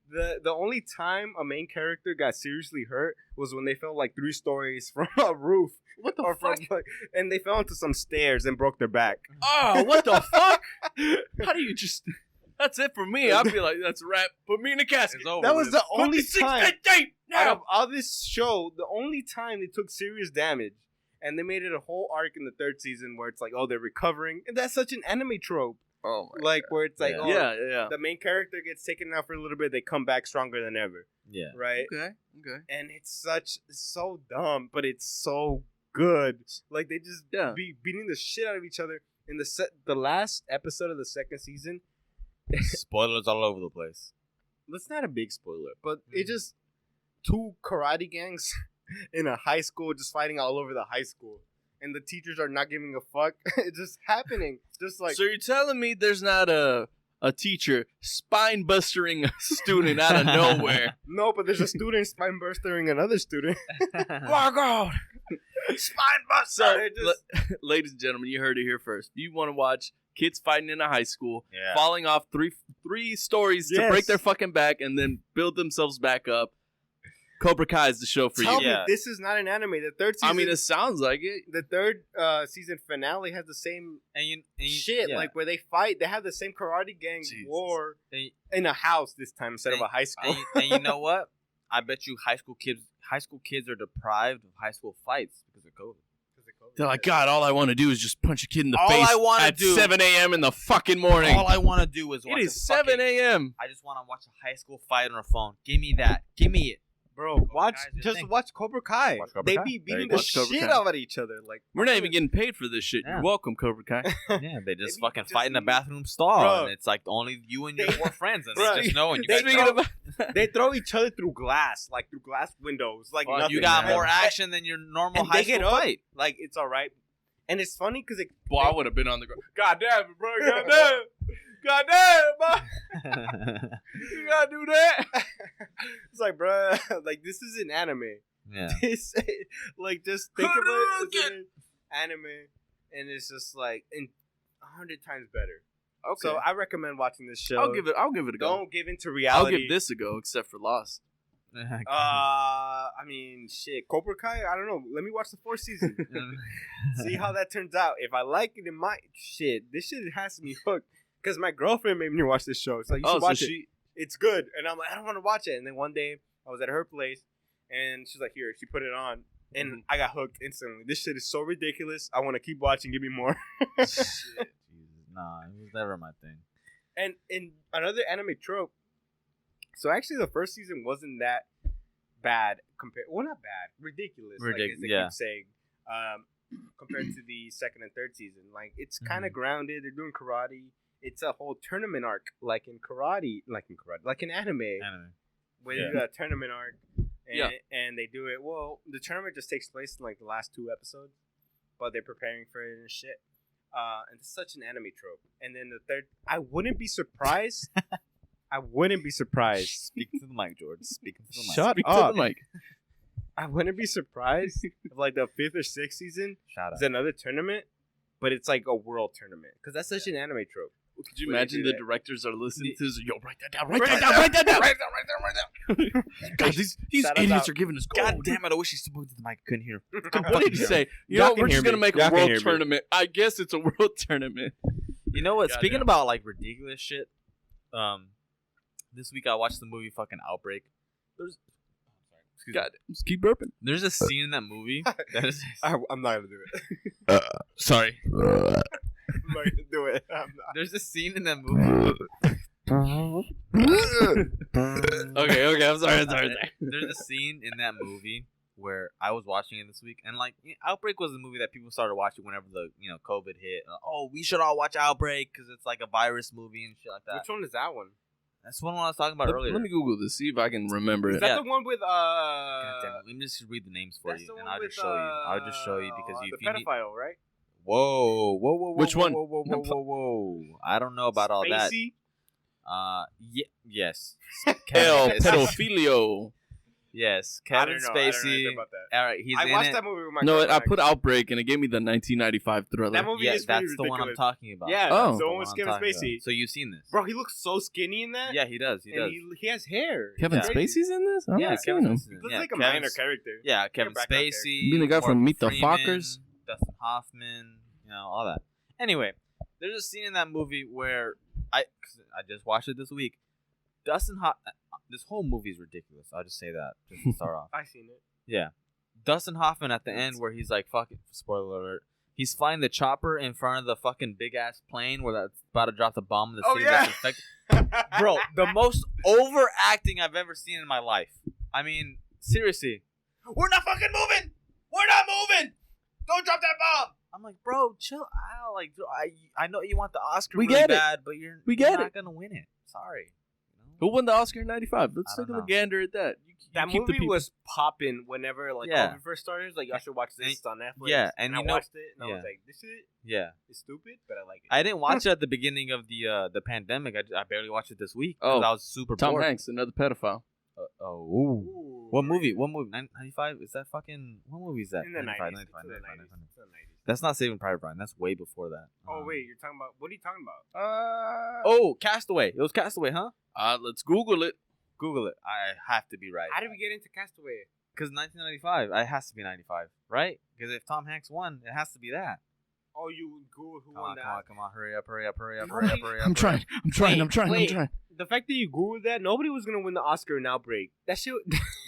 the only time a main character got seriously hurt was when they fell like 3 stories from a roof. What the Or from, fuck? like, and they fell into some stairs and broke their back. Oh, what the fuck? How do you just... That's it for me. I'd be like, that's a wrap. Put me in the casket. It's over. That was with. the only 26 time and date out now. of all this show, the only time they took serious damage. And they made it a whole arc in the 3rd season where it's like, oh, they're recovering. And that's such an anime trope. Oh my Like, where it's like, Yeah. oh, Yeah. the main character gets taken out for a little bit, they come back stronger than ever. Yeah. Right? Okay. And it's so dumb, but it's so good. Like, they just Yeah. be beating the shit out of each other. In the last episode of the 2nd season, Spoilers all over the place. That's not a big spoiler, but it just 2 karate gangs in a high school just fighting all over the high school, and the teachers are not giving a fuck. It's just happening, just like. So you're telling me there's not a teacher spine bustering a student out of nowhere? No, but there's a student spine burstering another student. My God, Spine buster. So, ladies and gentlemen, you heard it here first. You want to watch kids fighting in a high school, Yeah. falling off three stories to Yes. break their fucking back and then build themselves back up. Cobra Kai is the show for Tell you. me Yeah. this is not an anime. The third season. I mean, it sounds like it. the third season finale has the same and you shit. yeah. Like where they fight, they have the same karate gang Jesus. war And, in a house this time instead of a high school. and you know what? I bet you high school kids are deprived of high school fights because of COVID. They're like, God, all I want to do is just punch a kid in the All face I wanna at do- 7 a.m. in the fucking morning. All I want to do is watch It is 7 a.m. I just want to watch a high school fight on a phone. Give me that. Give me it. Bro, watch Kai is your just thing. watch Cobra Kai. Watch Cobra They Kai. be There beating you the go. Watch Cobra shit Kai. out of each other. Like We're not even getting paid for this shit. Yeah. You're welcome, Cobra Kai. Yeah, they just Maybe fucking just fight in the leave. bathroom stall, Bro. and it's like only you and your They- 4 friends, and Bro, they just know. And you they guys throw- know. they throw each other through glass, like through glass windows, like Well, nothing. You got man. more action than your normal And high they school get up, fight. like it's all right. And it's funny because it. Boy, I would have been on the ground. God damn it, bro! God damn! God damn, bro! You gotta do that. It's like, bro, like this is an anime. Yeah. This, like, just think of it as an anime, and it's just like 100 times better. Okay. So I recommend watching this show. I'll give it a go. Don't give into I'll reality. give this a go, except for Lost. I mean, shit, Cobra Kai. I don't know. Let me watch the 4th season. See how that turns out. If I like it, it might. Shit, this shit has me hooked. Because my girlfriend made me watch this show. It's like, you should watch it. It's good. And I'm like, I don't want to watch it. And then one day, I was at her place, and she's like, here, she put it on. And I got hooked instantly. This shit is so ridiculous. I want to keep watching. Give me more. Jesus, nah, it was never my thing. And in another anime trope, so actually the first season wasn't that bad compared. Well, not bad, ridiculous. Like as they yeah. keep saying, compared to the second and third season. Like it's kind of grounded. They're doing karate. It's a whole tournament arc, like in anime, where you got a tournament arc. And, and they do it. Well, the tournament just takes place in like the last 2 episodes, but they're preparing for it and shit. And it's such an anime trope. And then the third, I wouldn't be surprised. I wouldn't be surprised. Speaking to the mic, George. Speaking to the mic. Shut Speak up. to the mic. I wouldn't be surprised if like the 5th or 6th season Shout out. is another tournament, but it's like a world tournament because that's such an anime trope. Could you Would they imagine do the that? directors are listening to this? Yo, write that down. Write that down. Write that down. God, these Shout us idiots out. are giving us God gold. damn it! I wish he spoke to the mic. I couldn't hear. What did you say? You Y'all know, can we're hear just going to me. make Y'all a can world hear me. tournament. I guess it's a world tournament. You know what? Goddamn. Speaking about like ridiculous shit, this week I watched the movie fucking Outbreak. Excuse me. God, just keep burping. There's a scene in that movie that is I'm not gonna do it. Sorry. I'm not gonna do it. I'm not. there's a scene in that movie. Okay, I'm sorry. There's a scene in that movie where I was watching it this week, and like Outbreak was a movie that people started watching whenever the COVID hit. Oh, we should all watch Outbreak because it's like a virus movie and shit like that. Which one is that one? That's one I was talking about earlier. Let me Google this, see if I can remember Is it. that Yeah. the one with God damn it. Let me just read the names for That's you, the and one I'll with, just show you. I'll just show you because the if you need. pedophile, right? Whoa! Which one? Whoa! I don't know about all that. Spacey? Yes. El Kevin Spacey. pedofilio. Yes, I Kevin don't know. I don't know Spacey. anything about that. All right, he's I in watched it. that movie with my No, I girlfriend, put Outbreak and it gave me the 1995 thriller. That movie Yeah, is pretty that's the one I'm ridiculous. talking about. Yeah, Oh. that's the The one with I'm Kevin talking Spacey. about. So you've seen this? Bro, he looks so skinny in that. Yeah, he does. He and does. he has hair. Kevin Yeah. Spacey's in this? I'm Yeah, not seeing Kevin him. Spacey. He looks Yeah, like a Kevin minor S- character. Yeah, Kevin background character. Spacey. Being the guy from Morgan Meet the Freeman, Fockers. Dustin Hoffman, all that. Anyway, there's a scene in that movie where 'cause I just watched it this week. This whole movie is ridiculous. I'll just say that just to start off. I seen it. Yeah, Dustin Hoffman at the end where he's like, "Fucking spoiler alert." He's flying the chopper in front of the fucking big ass plane where that's about to drop the bomb in the Oh, city yeah. that's infected. Bro, the most overacting I've ever seen in my life. I mean, seriously. We're not fucking moving! We're not moving! Don't drop that bomb! I'm like, bro, chill out. Like, I know you want the Oscar We really get it. bad, but you're not gonna win it. Sorry. Who won the Oscar in '95? Let's I take don't a know. gander at that. That keep the movie was popping whenever like Yeah. COVID first started. Like, y'all should watch this. It's on Netflix. Yeah, and I you know- watched it, and I yeah. was like, this shit Yeah. is stupid, but I like it. I didn't watch it at the beginning of the pandemic. I barely watched it this week. Oh, I was super Tom bored. Hanks, another pedophile. Ooh. What movie? What movie? 95? Is that fucking... What movie is that? In the 95, 90s. 95, It's in the 95, 90s. 95. It's in the 90s. That's not Saving Private Ryan. That's way before that. Oh wait, you're talking about what are you talking about? Oh, Castaway. It was Castaway, huh? Let's Google it. Google it. I have to be right. How did we get into Castaway? Because 1995. It has to be 95, right? Because if Tom Hanks won, it has to be that. Oh, you Google who Come won on, that? come on. Hurry up. Wait, I'm trying. Wait. The fact that you Googled that, nobody was gonna win the Oscar in Outbreak. That shit.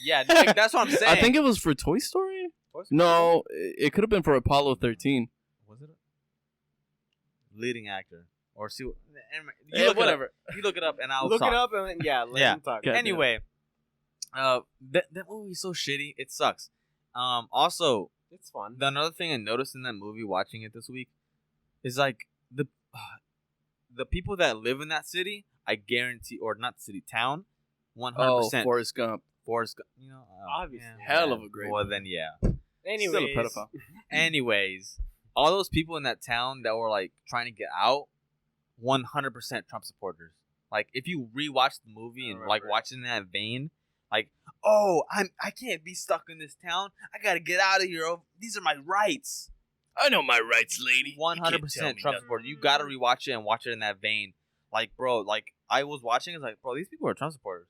Yeah, like, that's what I'm saying. I think it was for Toy Story. No, it could have been for Apollo 13. Was it? Leading actor. Or see... Yeah, whatever. You look it up and I'll Look talk. it up and let Yeah. him talk. Okay. Anyway, that movie's so shitty. It sucks. Also, It's fun. another thing I noticed in that movie, watching it this week, is like the people that live in that city. I guarantee, or not city, town, 100%. Forrest Gump. Forrest Gump. You know, Obviously. Hell of a great Well, movie. then yeah. Anyways, Still a pedophile. Anyways, all those people in that town that were like trying to get out, 100% Trump supporters. Like, if you rewatch the movie and like watching that vein, like, oh, I can't be stuck in this town. I gotta get out of here. Oh, these are my rights. I know my rights, lady. 100% Trump supporter. You gotta rewatch it and watch it in that vein. Like, bro, like I was watching, it's like, bro, these people are Trump supporters.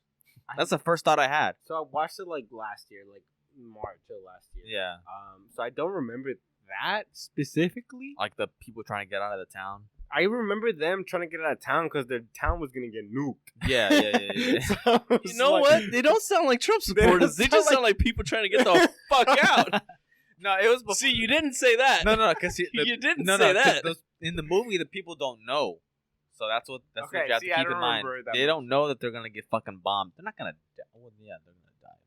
That's the first thought I had. So I watched it like last year, like March of last year. Yeah, So I don't remember that specifically. like the people trying to get out of the town. I remember them trying to get out of town because their town was gonna get nuked. Yeah. So I was You know like- what? They don't sound like Trump supporters. They just sound like people trying to get the fuck out. No, it was before. See, you didn't say that. No, because You didn't say that. In the movie, the people don't know, so that's what Okay, what you have see, to I keep in don't mind. remember that They much. don't know that they're gonna get fucking bombed. They're not gonna die. Well, yeah, they're gonna die.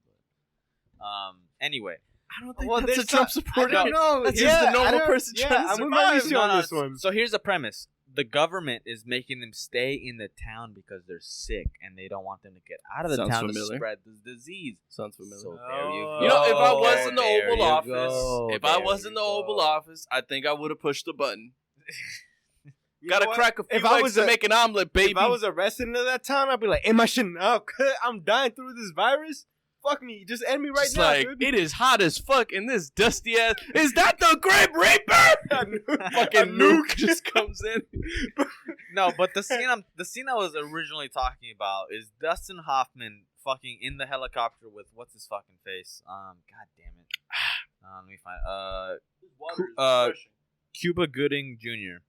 But anyway, I don't think Well, that's a there's Trump I supporter. don't know. That's just the normal person yeah, trying to I'm with survive. Mauricio on this one. So here's the premise: the government is making them stay in the town because they're sick, and they don't want them to get out of the Sounds town familiar. to spread the disease. Sounds familiar. So there you go. You know, if I was Okay, in the There Oval you Office, go. if I There was in you the Oval go. Office, I think I would have pushed the button. You Gotta know what? crack a few If I eggs was to a- make an omelet, baby. If I was a resident of that town, I'd be like, "Am I shitting out? I'm dying through this virus. Fuck me, just end me right Just now, like, dude." it is hot as fuck in this dusty ass. Is that the Grim Reaper? Fucking nuke just comes in. No, but the scene I was originally talking about is Dustin Hoffman fucking in the helicopter with what's his fucking face? God damn it. Let me find Cuba Gooding Jr.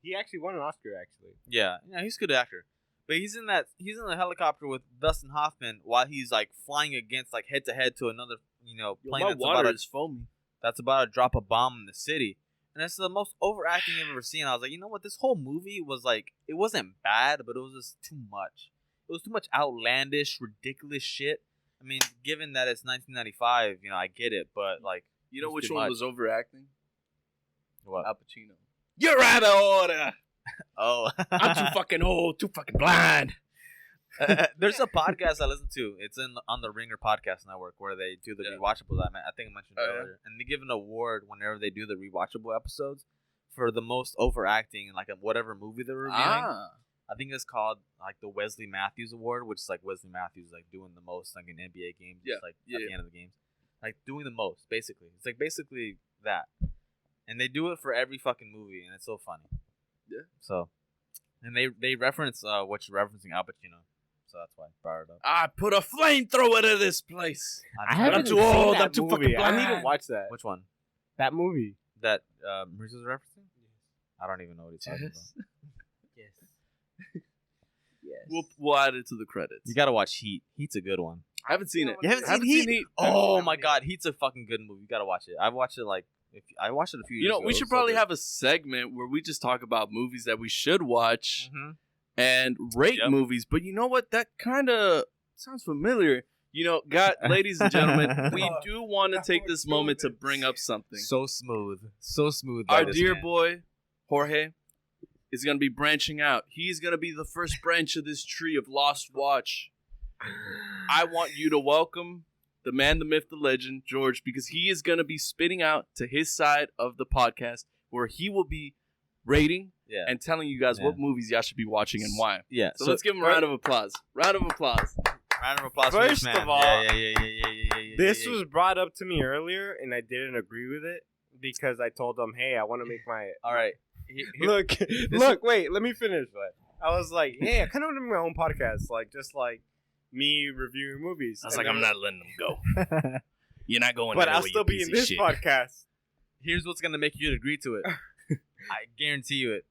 He actually won an Oscar. Actually, Yeah, he's a good actor. But he's in the helicopter with Dustin Hoffman while he's like flying against like head to head to another plane that's about to drop a bomb in the city. And that's the most overacting I've ever seen. I was like, you know what? This whole movie was like, it wasn't bad, but it was just too much. It was too much outlandish, ridiculous shit. I mean, given that it's 1995, I get it, but like, You know it's which too one much. was overacting? What? Al Pacino. You're out of order. Oh, I'm too fucking old, too fucking blind. there's a podcast I listen to. It's on the Ringer Podcast Network where they do the rewatchables. I think I mentioned earlier, and they give an award whenever they do the rewatchable episodes for the most overacting in like whatever movie they're reviewing. I think it's called like the Wesley Matthews Award, which is like Wesley Matthews like doing the most like in NBA games, just like at the end of the games, like doing the most basically. It's like basically that, and they do it for every fucking movie, and it's so funny. Yeah. So, and they reference what you're referencing, Al Pacino. So that's why I brought it up. I put a flamethrower to this place. I'm too old. I'm too movie. fucking I need to blind. watch that. Which one? That movie. That Maurice's referencing? I don't even know what he's talking about. Yes. We'll add it to the credits. You gotta watch Heat. Heat's a good one. I haven't seen it. You haven't seen Heat? Oh my god, Heat's a fucking good movie. You gotta watch it. I've watched it I watched it a few years ago. We should probably have a segment where we just talk about movies that we should watch Mm-hmm. and rate Yep. movies. But you know what? That kind of sounds familiar. You know, God, ladies and gentlemen, we do want to take this moment to bring up something. So smooth. So smooth. Our dear boy, Jorge, is going to be branching out. He's going to be the first branch of this tree of Lost Watch. I want you to welcome the man, the myth, the legend, George, because he is going to be spitting out to his side of the podcast where he will be rating and telling you guys what movies y'all should be watching and why. Yeah. So let's give him a round of applause. Round of applause. Round of applause First for this man. of all, yeah. This was brought up to me earlier, and I didn't agree with it because I told them, "Hey, I want to make my." All right. Look. Wait, let me finish. I was like, "Hey, I kind of want to make my own podcast, like just like me reviewing movies." I was like, I'm not letting them go. You're not going. But I'll with still your be piece in of this shit. podcast. Here's what's gonna make you agree to it. I guarantee you it.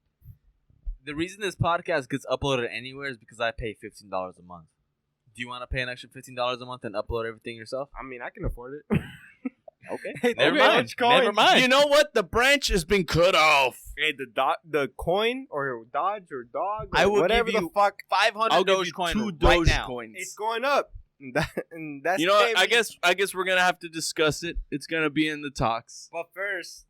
The reason this podcast gets uploaded anywhere is because I pay $15 a month. Do you want to pay an extra $15 a month and upload everything yourself? I mean, I can afford it. Okay. Hey, Never okay. mind. Never mind. You know what? The branch has been cut off. Hey, the coin or Dodge or dog, or I will whatever give you the fuck, 500 I'll give Doge you coin 2 right Doge now. coins. it's going up. And that's You know what? baby. I guess we're gonna have to discuss it. It's gonna be in the talks. But first,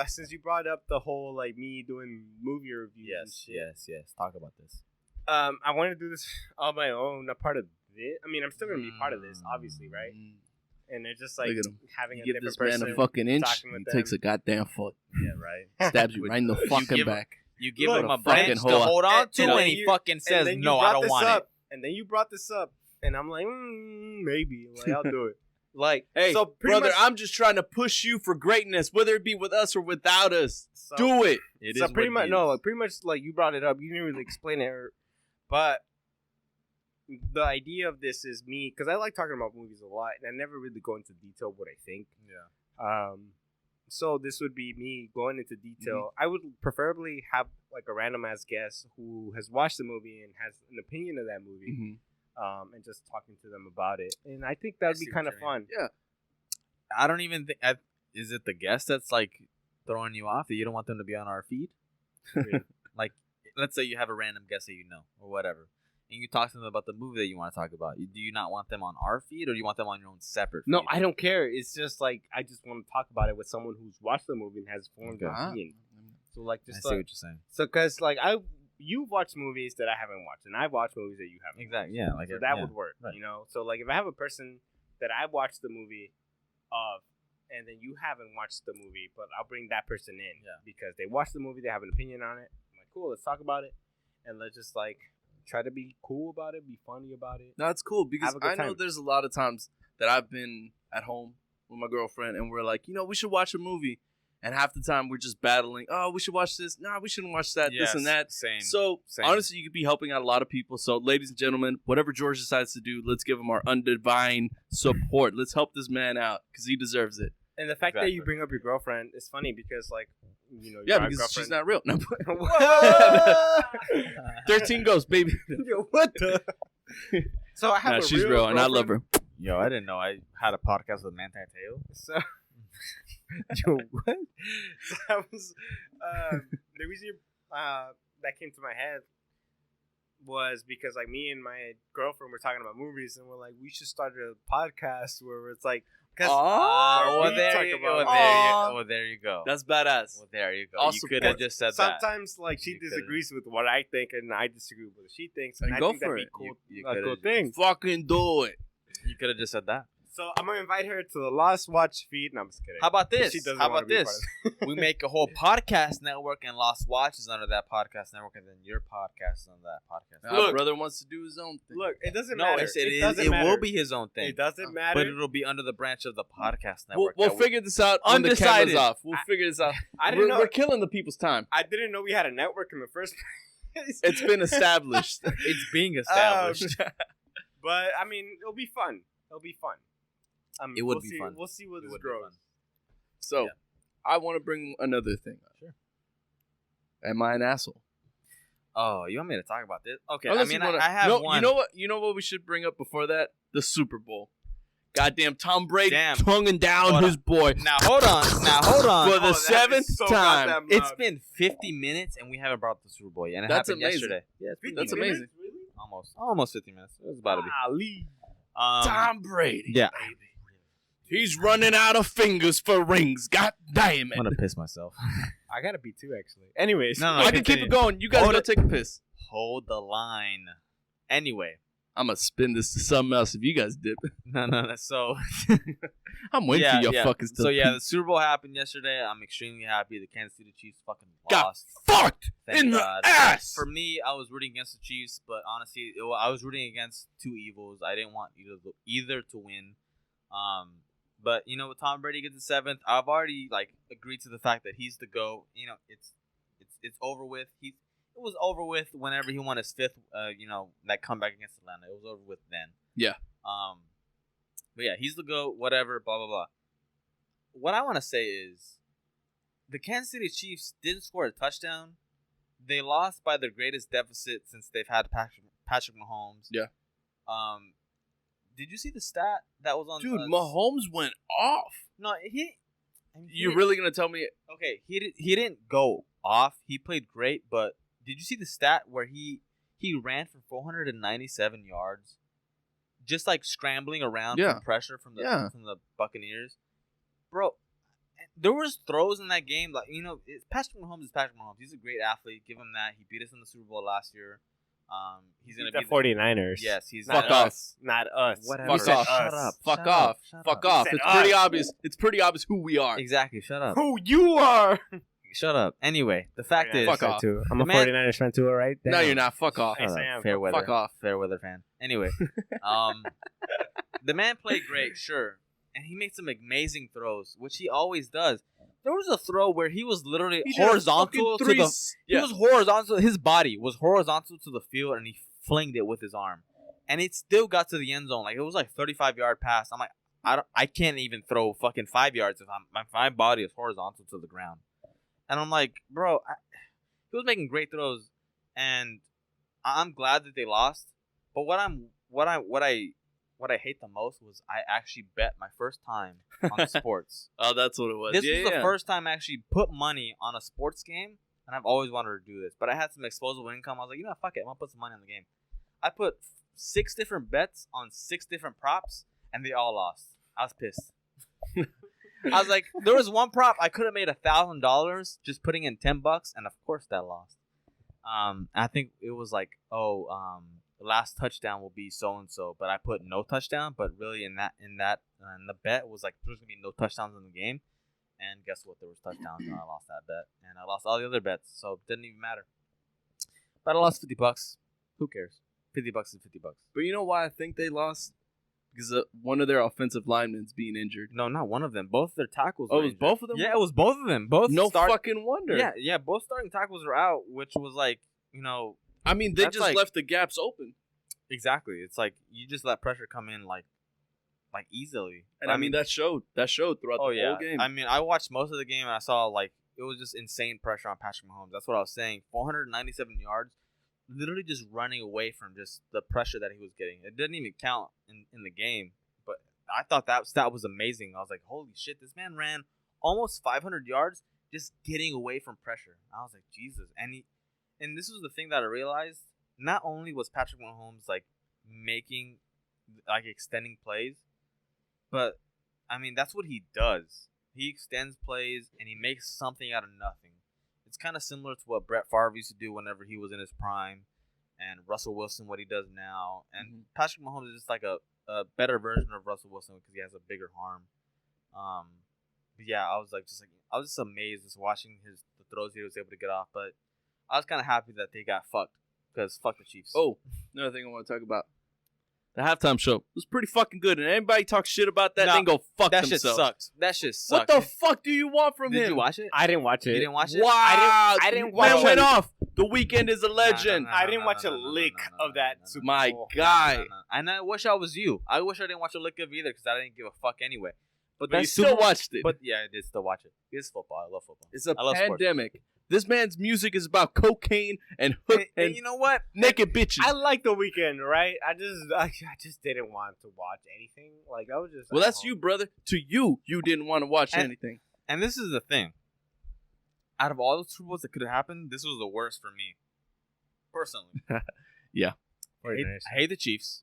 since you brought up the whole like me doing movie reviews, and shit, Talk about this. I want to do this on my own, a part of it. I mean, I'm still gonna be part of this, obviously, right? And it's just like Look at him. having a You give different this man person a fucking inch, talking with he them. takes a goddamn foot, Yeah, right. stabs you right in the fucking give- back. You give Look, him a fucking branch to hoe. hold on to, And and then he you- fucking And says, then you "No, I brought don't this want up, it." And then you brought this up, and I'm like, maybe, like I'll do it. Like, Hey, so pretty brother, much, I'm just trying to push you for greatness, whether it be with us or without us. so, Do it. It so is pretty what much it no, is. like pretty much like you brought it up. You didn't really explain it, but the idea of this is me because I like talking about movies a lot, and I never really go into detail what I think. Yeah. So this would be me going into detail. I would preferably have like a random ass guest who has watched the movie and has an opinion of that movie, and just talking to them about it. And I think that'd be see kind what of you mean. fun. Yeah. I don't even think. Is it the guest that's like throwing you off that you don't want them to be on our feed? Like, let's say you have a random guest that you know or whatever, and you talk to them about the movie that you want to talk about. Do you not want them on our feed, or do you want them on your own separate feed? No, I don't care. It's just like I just want to talk about it with someone who's watched the movie and has formed an Okay. opinion. So like I just see what you're saying. so because like you've watched movies that I haven't watched, and I've watched movies that you haven't. Exactly. watched. Yeah. Like So it- that yeah. would work, Right. you know. So like if I have a person that I watched the movie of, and then you haven't watched the movie, but I'll bring that person in, Yeah. because they watched the movie, they have an opinion on it. I'm like, cool, let's talk about it, and let's just like try to be cool about it, be funny about it. No, it's cool because Have a good I know time. there's a lot of times that I've been at home with my girlfriend and we're like, we should watch a movie. And half the time we're just battling. Oh, we should watch this. Nah, we shouldn't watch that. This and that. Same. So Same. honestly, you could be helping out a lot of people. So ladies and gentlemen, whatever George decides to do, let's give him our undivided support. Let's help this man out because he deserves it. And the fact that you Exactly. bring up your girlfriend is funny because like you Yeah, got a because she's girlfriend. not real. No, What? 13 goes, baby. Yo, what the? So I have Nah, a she's real, and I love her. Yo, I didn't know I had a podcast with Manti Teo. So, yo, what? So I was the reason that came to my head was because like me and my girlfriend were talking about movies, and we're like, we should start a podcast where it's like, because well, we there talk you about- go. There you go. That's badass. Well, there you go. Also, You could have just said that. sometimes like she You could've. disagrees with what I think, and I disagree with what she thinks, and Then I go think that'd for be it. cool, You a could've cool just- thing. Fucking do it. You could have just said that. So I'm gonna invite her to the Lost Watch feed. No, I'm just kidding. How about this? She doesn't How wanna about be part this? of it. We make a whole podcast network, and Lost Watch is under that podcast network, and then your podcast is under that podcast Our network. brother wants to do his own thing. Look, it doesn't No, matter. it doesn't will matter. be his own thing. It doesn't matter. But it'll be under the branch of the podcast We'll, network. we'll that figure this out when the Undecided. camera's off. We'll figure this out. I didn't know. We're killing the people's time. I didn't know we had a network in the first place. It's been established. it's being established. But I mean, it'll be fun. It'll be fun. It would we'll be see, fun. We'll see what It this would be grows. fun. So, Yeah. I want to bring another thing up. Sure. Am I an asshole? Oh, you want me to talk about this? Okay, Unless I mean, you wanna- I have no, one. You know what we should bring up before that? The Super Bowl. Goddamn Tom Brady Damn. tonguing down Hold his boy Now hold on. for the that is seventh so time. goddamn It's loud. been 50 minutes, and we haven't brought up the Super Bowl yet. And it That's happened amazing. yesterday. Yeah, it's 50 That's minutes, amazing. Really? almost 50 minutes. It was about to be. Golly. Tom Brady. Yeah. He's running out of fingers for rings. God damn it. I'm gonna piss myself. I got to be too, actually. Anyways. No, I can keep it going. You guys Hold go it. take a piss. Hold the line. Anyway. I'm going to spin this to something else if you guys dip. No. So I'm waiting for your fucking stuff. So the Super Bowl happened yesterday. I'm extremely happy. The Kansas City Chiefs fucking got lost. fucked Thank in God. the ass. For me, I was rooting against the Chiefs, but honestly, I was rooting against two evils. I didn't want either to win. But you know, with Tom Brady gets the 7th, I've already agreed to the fact that he's the GOAT. You know, it's over with. It was over with whenever he won his 5th. That comeback against Atlanta. It was over with then. Yeah. But yeah, he's the GOAT. Whatever. Blah blah blah. What I want to say is, the Kansas City Chiefs didn't score a touchdown. They lost by their greatest deficit since they've had Patrick Mahomes. Yeah. Did you see the stat that was on? Dude, Mahomes went off. No, You're really gonna tell me? Okay, he didn't go off. He played great, but did you see the stat where he ran for 497 yards, just scrambling around from pressure from the Buccaneers, bro? There was throws in that game, Patrick Mahomes is Patrick Mahomes. He's a great athlete. Give him that. He beat us in the Super Bowl last year. He's gonna the be 49ers. Yes, he's not us. Not us. Whatever. Fuck off. Shut up. Fuck off. Fuck off. It's pretty obvious. It's pretty obvious who we are. Exactly. Shut up. Who you are? Shut up. Anyway, the fact is, fuck off. Too. I'm a 49ers fan too, right? No, you're not. Fuck off. Yes, I am. Fair weather. Fuck off. Fair weather fan. Anyway, the man played great, sure, and he made some amazing throws, which he always does. There was a throw where he was literally horizontal to the. He was horizontal. His body was horizontal to the field, and he flinged it with his arm, and it still got to the end zone. It was 35-yard pass. I'm like, I can't even throw fucking 5 yards if my body is horizontal to the ground. And I'm like, bro, he was making great throws, and I'm glad that they lost. But what I hate the most was I actually bet my first time on sports. Oh, that's what it was. This was the first time I actually put money on a sports game, and I've always wanted to do this. But I had some disposable income. I was like, fuck it, I'm gonna put some money on the game. I put 6 different bets on 6 different props, and they all lost. I was pissed. I was like, there was one prop I could have made $1,000 just putting in $10, and of course that lost. I think it was the last touchdown will be so and so, but I put no touchdown. But really, in the bet was there's gonna be no touchdowns in the game, and guess what? There was touchdowns, and I lost that bet, and I lost all the other bets, so it didn't even matter. But I lost $50. Who cares? $50 is $50. But you know why I think they lost? Because one of their offensive linemen's being injured. No, not one of them. Both of their tackles. Oh, were it was injured. both of them? Yeah, it was both of them. Both. Fucking wonder. Yeah. Both starting tackles were out, which was I mean, they That's just left the gaps open. Exactly. It's you just let pressure come in easily. And I mean that showed throughout the whole game. I mean, I watched most of the game and I saw it was just insane pressure on Patrick Mahomes. That's what I was saying. 497 yards, literally just running away from just the pressure that he was getting. It didn't even count in the game, but I thought that stat was amazing. I was like, holy shit, this man ran almost 500 yards just getting away from pressure. I was like, Jesus. And this was the thing that I realized. Not only was Patrick Mahomes making extending plays, but I mean that's what he does. He extends plays and he makes something out of nothing. It's kind of similar to what Brett Favre used to do whenever he was in his prime, and Russell Wilson what he does now. And Patrick Mahomes is just a better version of Russell Wilson because he has a bigger arm. But yeah, I was just amazed just watching the throws he was able to get off. But I was kind of happy that they got fucked. Because fuck the Chiefs. Oh, another thing I want to talk about. The halftime show was pretty fucking good. And anybody talk shit about that, then go fuck that themselves. Shit sucks. That shit sucks. What the fuck do you want from him? Did you watch it? I didn't watch it. You didn't watch it? Wow. I didn't watch it. Man went off. The Weeknd is a legend. I didn't watch a lick of that Super Bowl. My guy. And I wish I was you. I wish I didn't watch a lick of either because I didn't give a fuck anyway. But you still watched it. But yeah, I did still watch it. It's football. I love football. It's a I love pandemic. Sports. This man's music is about cocaine and and you know what? Naked bitches. I like The Weeknd, right? I just didn't want to watch anything. I was just. Well, that's you, brother. To you didn't want to watch anything. And this is the thing. Out of all the Super Bowls that could have happened, this was the worst for me, personally. Yeah. I hate the Chiefs.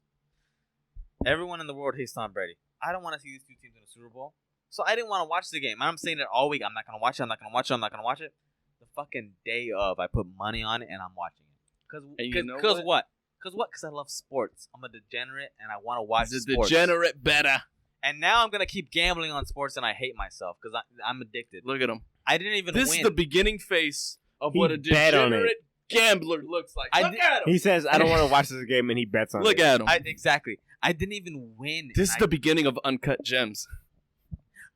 Everyone in the world hates Tom Brady. I don't want to see these two teams in the Super Bowl. So I didn't want to watch the game. I'm saying it all week. I'm not going to watch it. I'm not going to watch it. I'm not going to watch it. The fucking day of, I put money on it and I'm watching it. Because what? Because what? Because I love sports. I'm a degenerate and I want to watch sports. Degenerate better. And now I'm going to keep gambling on sports and I hate myself because I'm addicted. Look at him. I didn't even This win. is the beginning face of what a bet on it. degenerate gambler looks like. Look at him. He says, I don't want to watch this game, and he bets on it. Look at him. Exactly. I didn't even win. This is the beginning of Uncut Gems.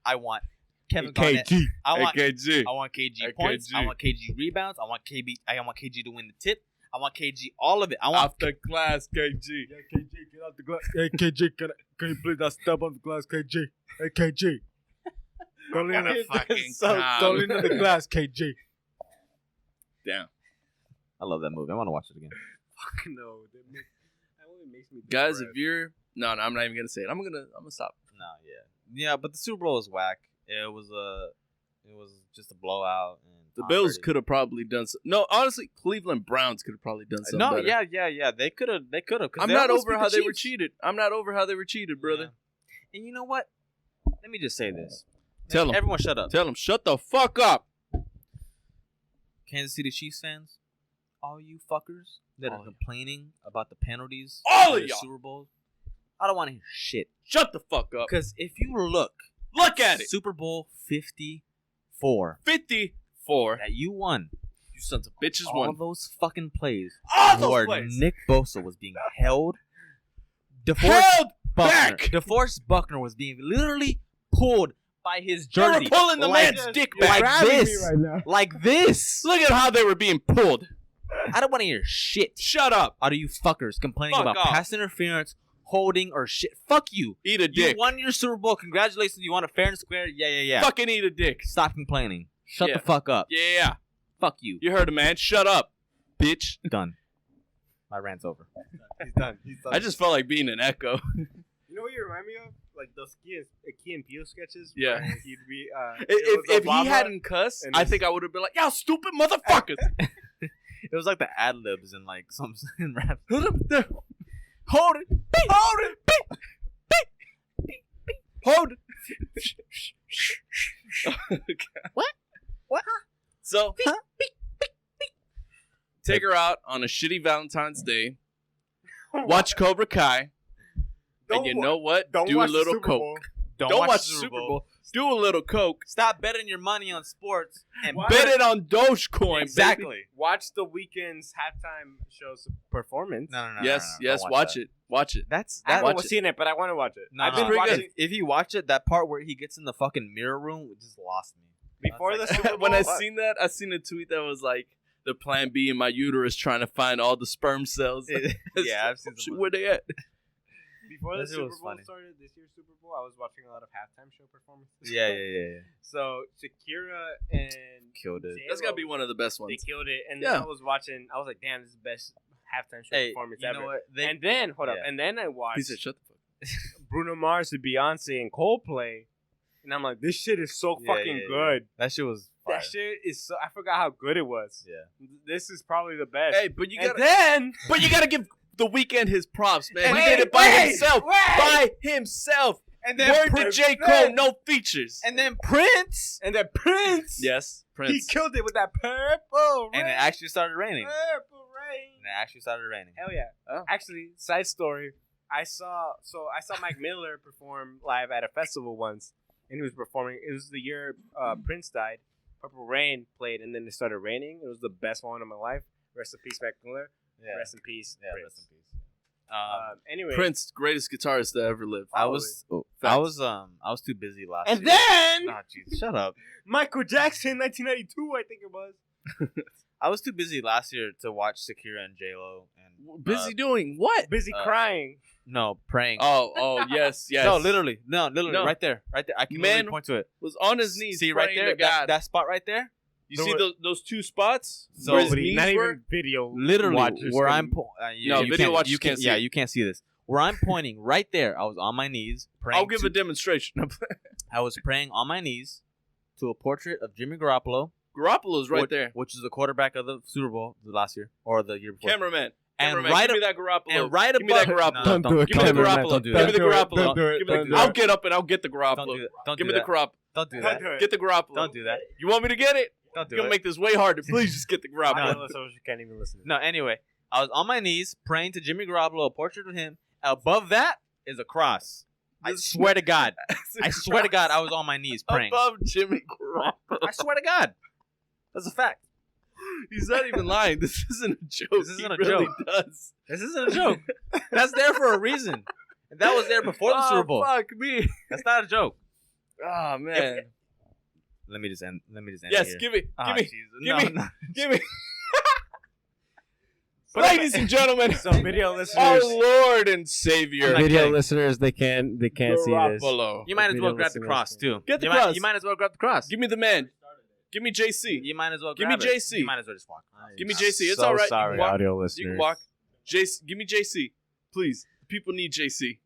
I want Kevin Garnett. KG. I want AKG. I want KG points. I want KG rebounds. I want KG to win the tip. I want KG all of it. I want Off the glass, KG. Yeah, KG, get out the glass. Hey, KG, can you please not step on the glass, KG? Hey, KG. Don't lean on the fucking Don't lean on the glass, KG. Damn. I love that movie. I want to watch it again. Fuck no. That only makes me Guys, depressed. if you're... No, I'm not even going to say it. I'm gonna stop. No, yeah, but the Super Bowl was whack. It was just a blowout. And The Tom Bills Brady- could have probably done... No, honestly, Cleveland Browns could have probably done something better. yeah. They could have. I'm not over how they were cheated. I'm not over how they were cheated, brother. Yeah. And you know what? Let me just say this. Tell 'em. Everyone, shut up. Tell them, shut the fuck up. Kansas City Chiefs fans, all you fuckers that All are of you. complaining about the penalties All in of the y'all. Super Bowl, I don't want to hear shit. Shut the fuck up. Because if you look at it. Super Bowl 54 54. that you won, You sons of bitches all won. those fucking plays All those where plays. Nick Bosa was being held. Held back. DeForest Buckner was being literally pulled by his They were jersey. pulling the like, man's dick You're back. grabbing me this. right now. like this. Look at how they were being pulled. I don't want to hear shit Shut up. out of you fuckers complaining Fuck about off. pass interference, holding, or shit. Fuck you. Eat a You dick. won your Super Bowl. Congratulations. You won it fair and square. Yeah. Fucking eat a dick. Stop complaining. Shut Yeah. the fuck up. Yeah. Fuck you. You heard him, man. Shut up, bitch. Done. My rant's over. He's done. I just felt like being an echo. You know what you remind me of? Like those Key and Peele sketches. Yeah. where He'd be. If he Obama, hadn't cussed, and I this- think I would have been like, "Y'all stupid motherfuckers." It was like the ad libs in like some in rap. Hold it. Hold it. Hold it. What? So, take her out on a shitty Valentine's Day. Watch Cobra Kai. And you know what? Don't Do a watch the little Super coke. Bowl. Don't watch the Super Bowl. Do a little coke. Stop betting your money on sports and Why? Bet it on Dogecoin. exactly. Baby. Watch the weekend's halftime show's performance. No. Yes. Don't watch that. it. Watch it. That's I that. haven't watch it. seen it, but I want to watch it. No, I've been pretty watching good. If you watch it, that part where he gets in the fucking mirror room, it just lost me. before the That's Super Bowl. When I What? seen that, I seen a tweet that was like, the plan B in my uterus trying to find all the sperm cells. Yeah, I've seen some. Where they at? Before the That shit Super was Bowl funny. started, this year's Super Bowl, I was watching a lot of halftime show performances. Yeah. So Shakira and Killed it. That's gotta be one of the best They ones. killed it, and Yeah. then I was watching. I was like, "Damn, this is the best halftime show Hey, performance you ever." know what? And then hold up, Yeah. and then I He watched said, "Shut the fuck." Bruno Mars and Beyonce and Coldplay, and I'm like, "This shit is so Yeah, fucking yeah. good." That shit was fire. That shit is so. I forgot how good it was. Yeah. This is probably the best. Hey, but you and gotta, then but you gotta give the weekend his props, man. Wait, he did it by wait, himself. wait. By himself. And Word to J. Cole, no features. and then Prince, and then Prince. Yes, He Prince. killed it with that purple rain. and it actually started raining. Purple rain. And it actually started raining. Hell yeah. Oh. Actually, side story. I saw Mike Miller perform live at a festival once, and he was performing. It was the year Prince died. Purple Rain played, and then it started raining. It was the best moment of my life. Rest in peace, Mike Miller. Yeah. Rest in peace, Yeah, Prince. rest in peace. Anyway, Prince, greatest guitarist that ever lived. I was too busy last and year. then Oh, jeez, shut up. Michael Jackson, 1992, I think it was. I was too busy last year to watch Shakira and J Lo and Busy doing what? Busy crying. no praying. Oh, yes. No, literally, no, No. right there. I can Man, literally point to it. Was on his knees. See right praying there, to God. that spot right there. You see those two spots? So- where his Nobody, knees not were? even video. Literally, watchers where can- I'm No, video watchers you can't see Yeah, it. you can't see this. Where I'm pointing right there, I was on my knees praying. I'll give a demonstration. I was praying on my knees to a portrait of Jimmy Garoppolo, Garoppolo's right there. which is the quarterback of the Super Bowl last year or the year before. Cameraman. And Cameraman, right give me up, that Garoppolo. and right Give me that above. Garoppolo. No, Don't do it. Give me that Don't do it, Garoppolo. Don't do Give me that. the Garoppolo. Don't do it. Give me Don't the- do I'll it. get up and I'll get the Don't Garoppolo. do that. Don't Give do me the that. Garoppolo. Don't do Don't that. do it. Get the Garoppolo. Don't do that. You want me to get it? Don't do You're gonna it. make this way harder. Please just get the Audio Garoppolo. listeners can't even listen. No, anyway, I was on my knees praying to Jimmy Garoppolo, a portrait of him. Above that is a cross. I swear to God. I swear to God, I was on my knees praying. Above Jimmy Garoppolo. I swear to God. That's a fact. He's not even lying. This isn't a joke. This isn't He a really joke. does. This isn't a joke. That's there for a reason. And that was there before the Super Bowl. Fuck me. That's not a joke. Oh man. Let me just end. Yes, it give me. here. Give me. Jesus. give me- No. Give me. Ladies and gentlemen, So video our listeners, Lord and Savior. I'm not video kidding. listeners, they can't see this. Garoppolo. You might as well Video grab the listeners. cross too. Get the you cross. Might, you might as well grab the cross. Give me the man. Give me JC. You might as well Give me grab it. JC. You might as well just walk. Give me JC. It's so all right. Sorry, you can walk. audio listeners. You can walk. JC. Give me JC. Please. People need JC.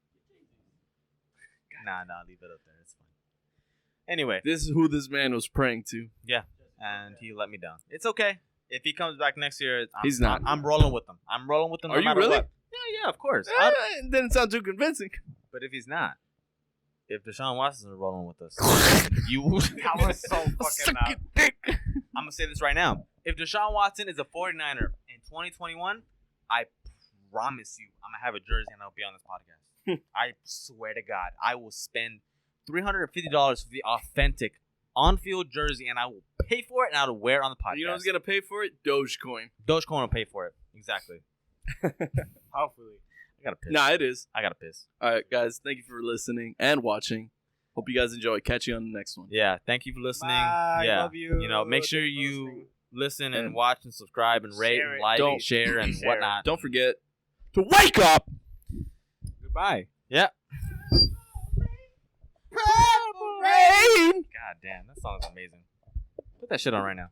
Nah, leave it up there. It's fine. Anyway, This is who this man was praying to. and he let me down. It's okay. If he comes back next year, He's not. I'm rolling with him. I'm rolling with him. Are no you matter really? What. Yeah, of course. It didn't sound too convincing. But if he's not, if Deshaun Watson is rolling with us, you. That was so fucking Suck loud. your dick. I'm gonna say this right now. If Deshaun Watson is a 49er in 2021, I promise you, I'm gonna have a jersey and I'll be on this podcast. I swear to God, I will spend $350 for the authentic on-field jersey, and I will pay for it, and I will wear it on the podcast. You know who's gonna pay for it? Dogecoin. Dogecoin will pay for it. Exactly. Hopefully. I gotta piss. Nah, it is. I gotta piss. All right, guys. Thank you for listening and watching. Hope you guys enjoy. Catch you on the next one. Yeah. Thank you for listening. Bye. Yeah. Love you. know, make sure Thanks for you listening. listen and And watch and subscribe and rate share and it. like Don't- and share and share it. whatnot. Don't forget to wake up. Goodbye. Rain. God damn, that song is amazing. Put that shit on right now.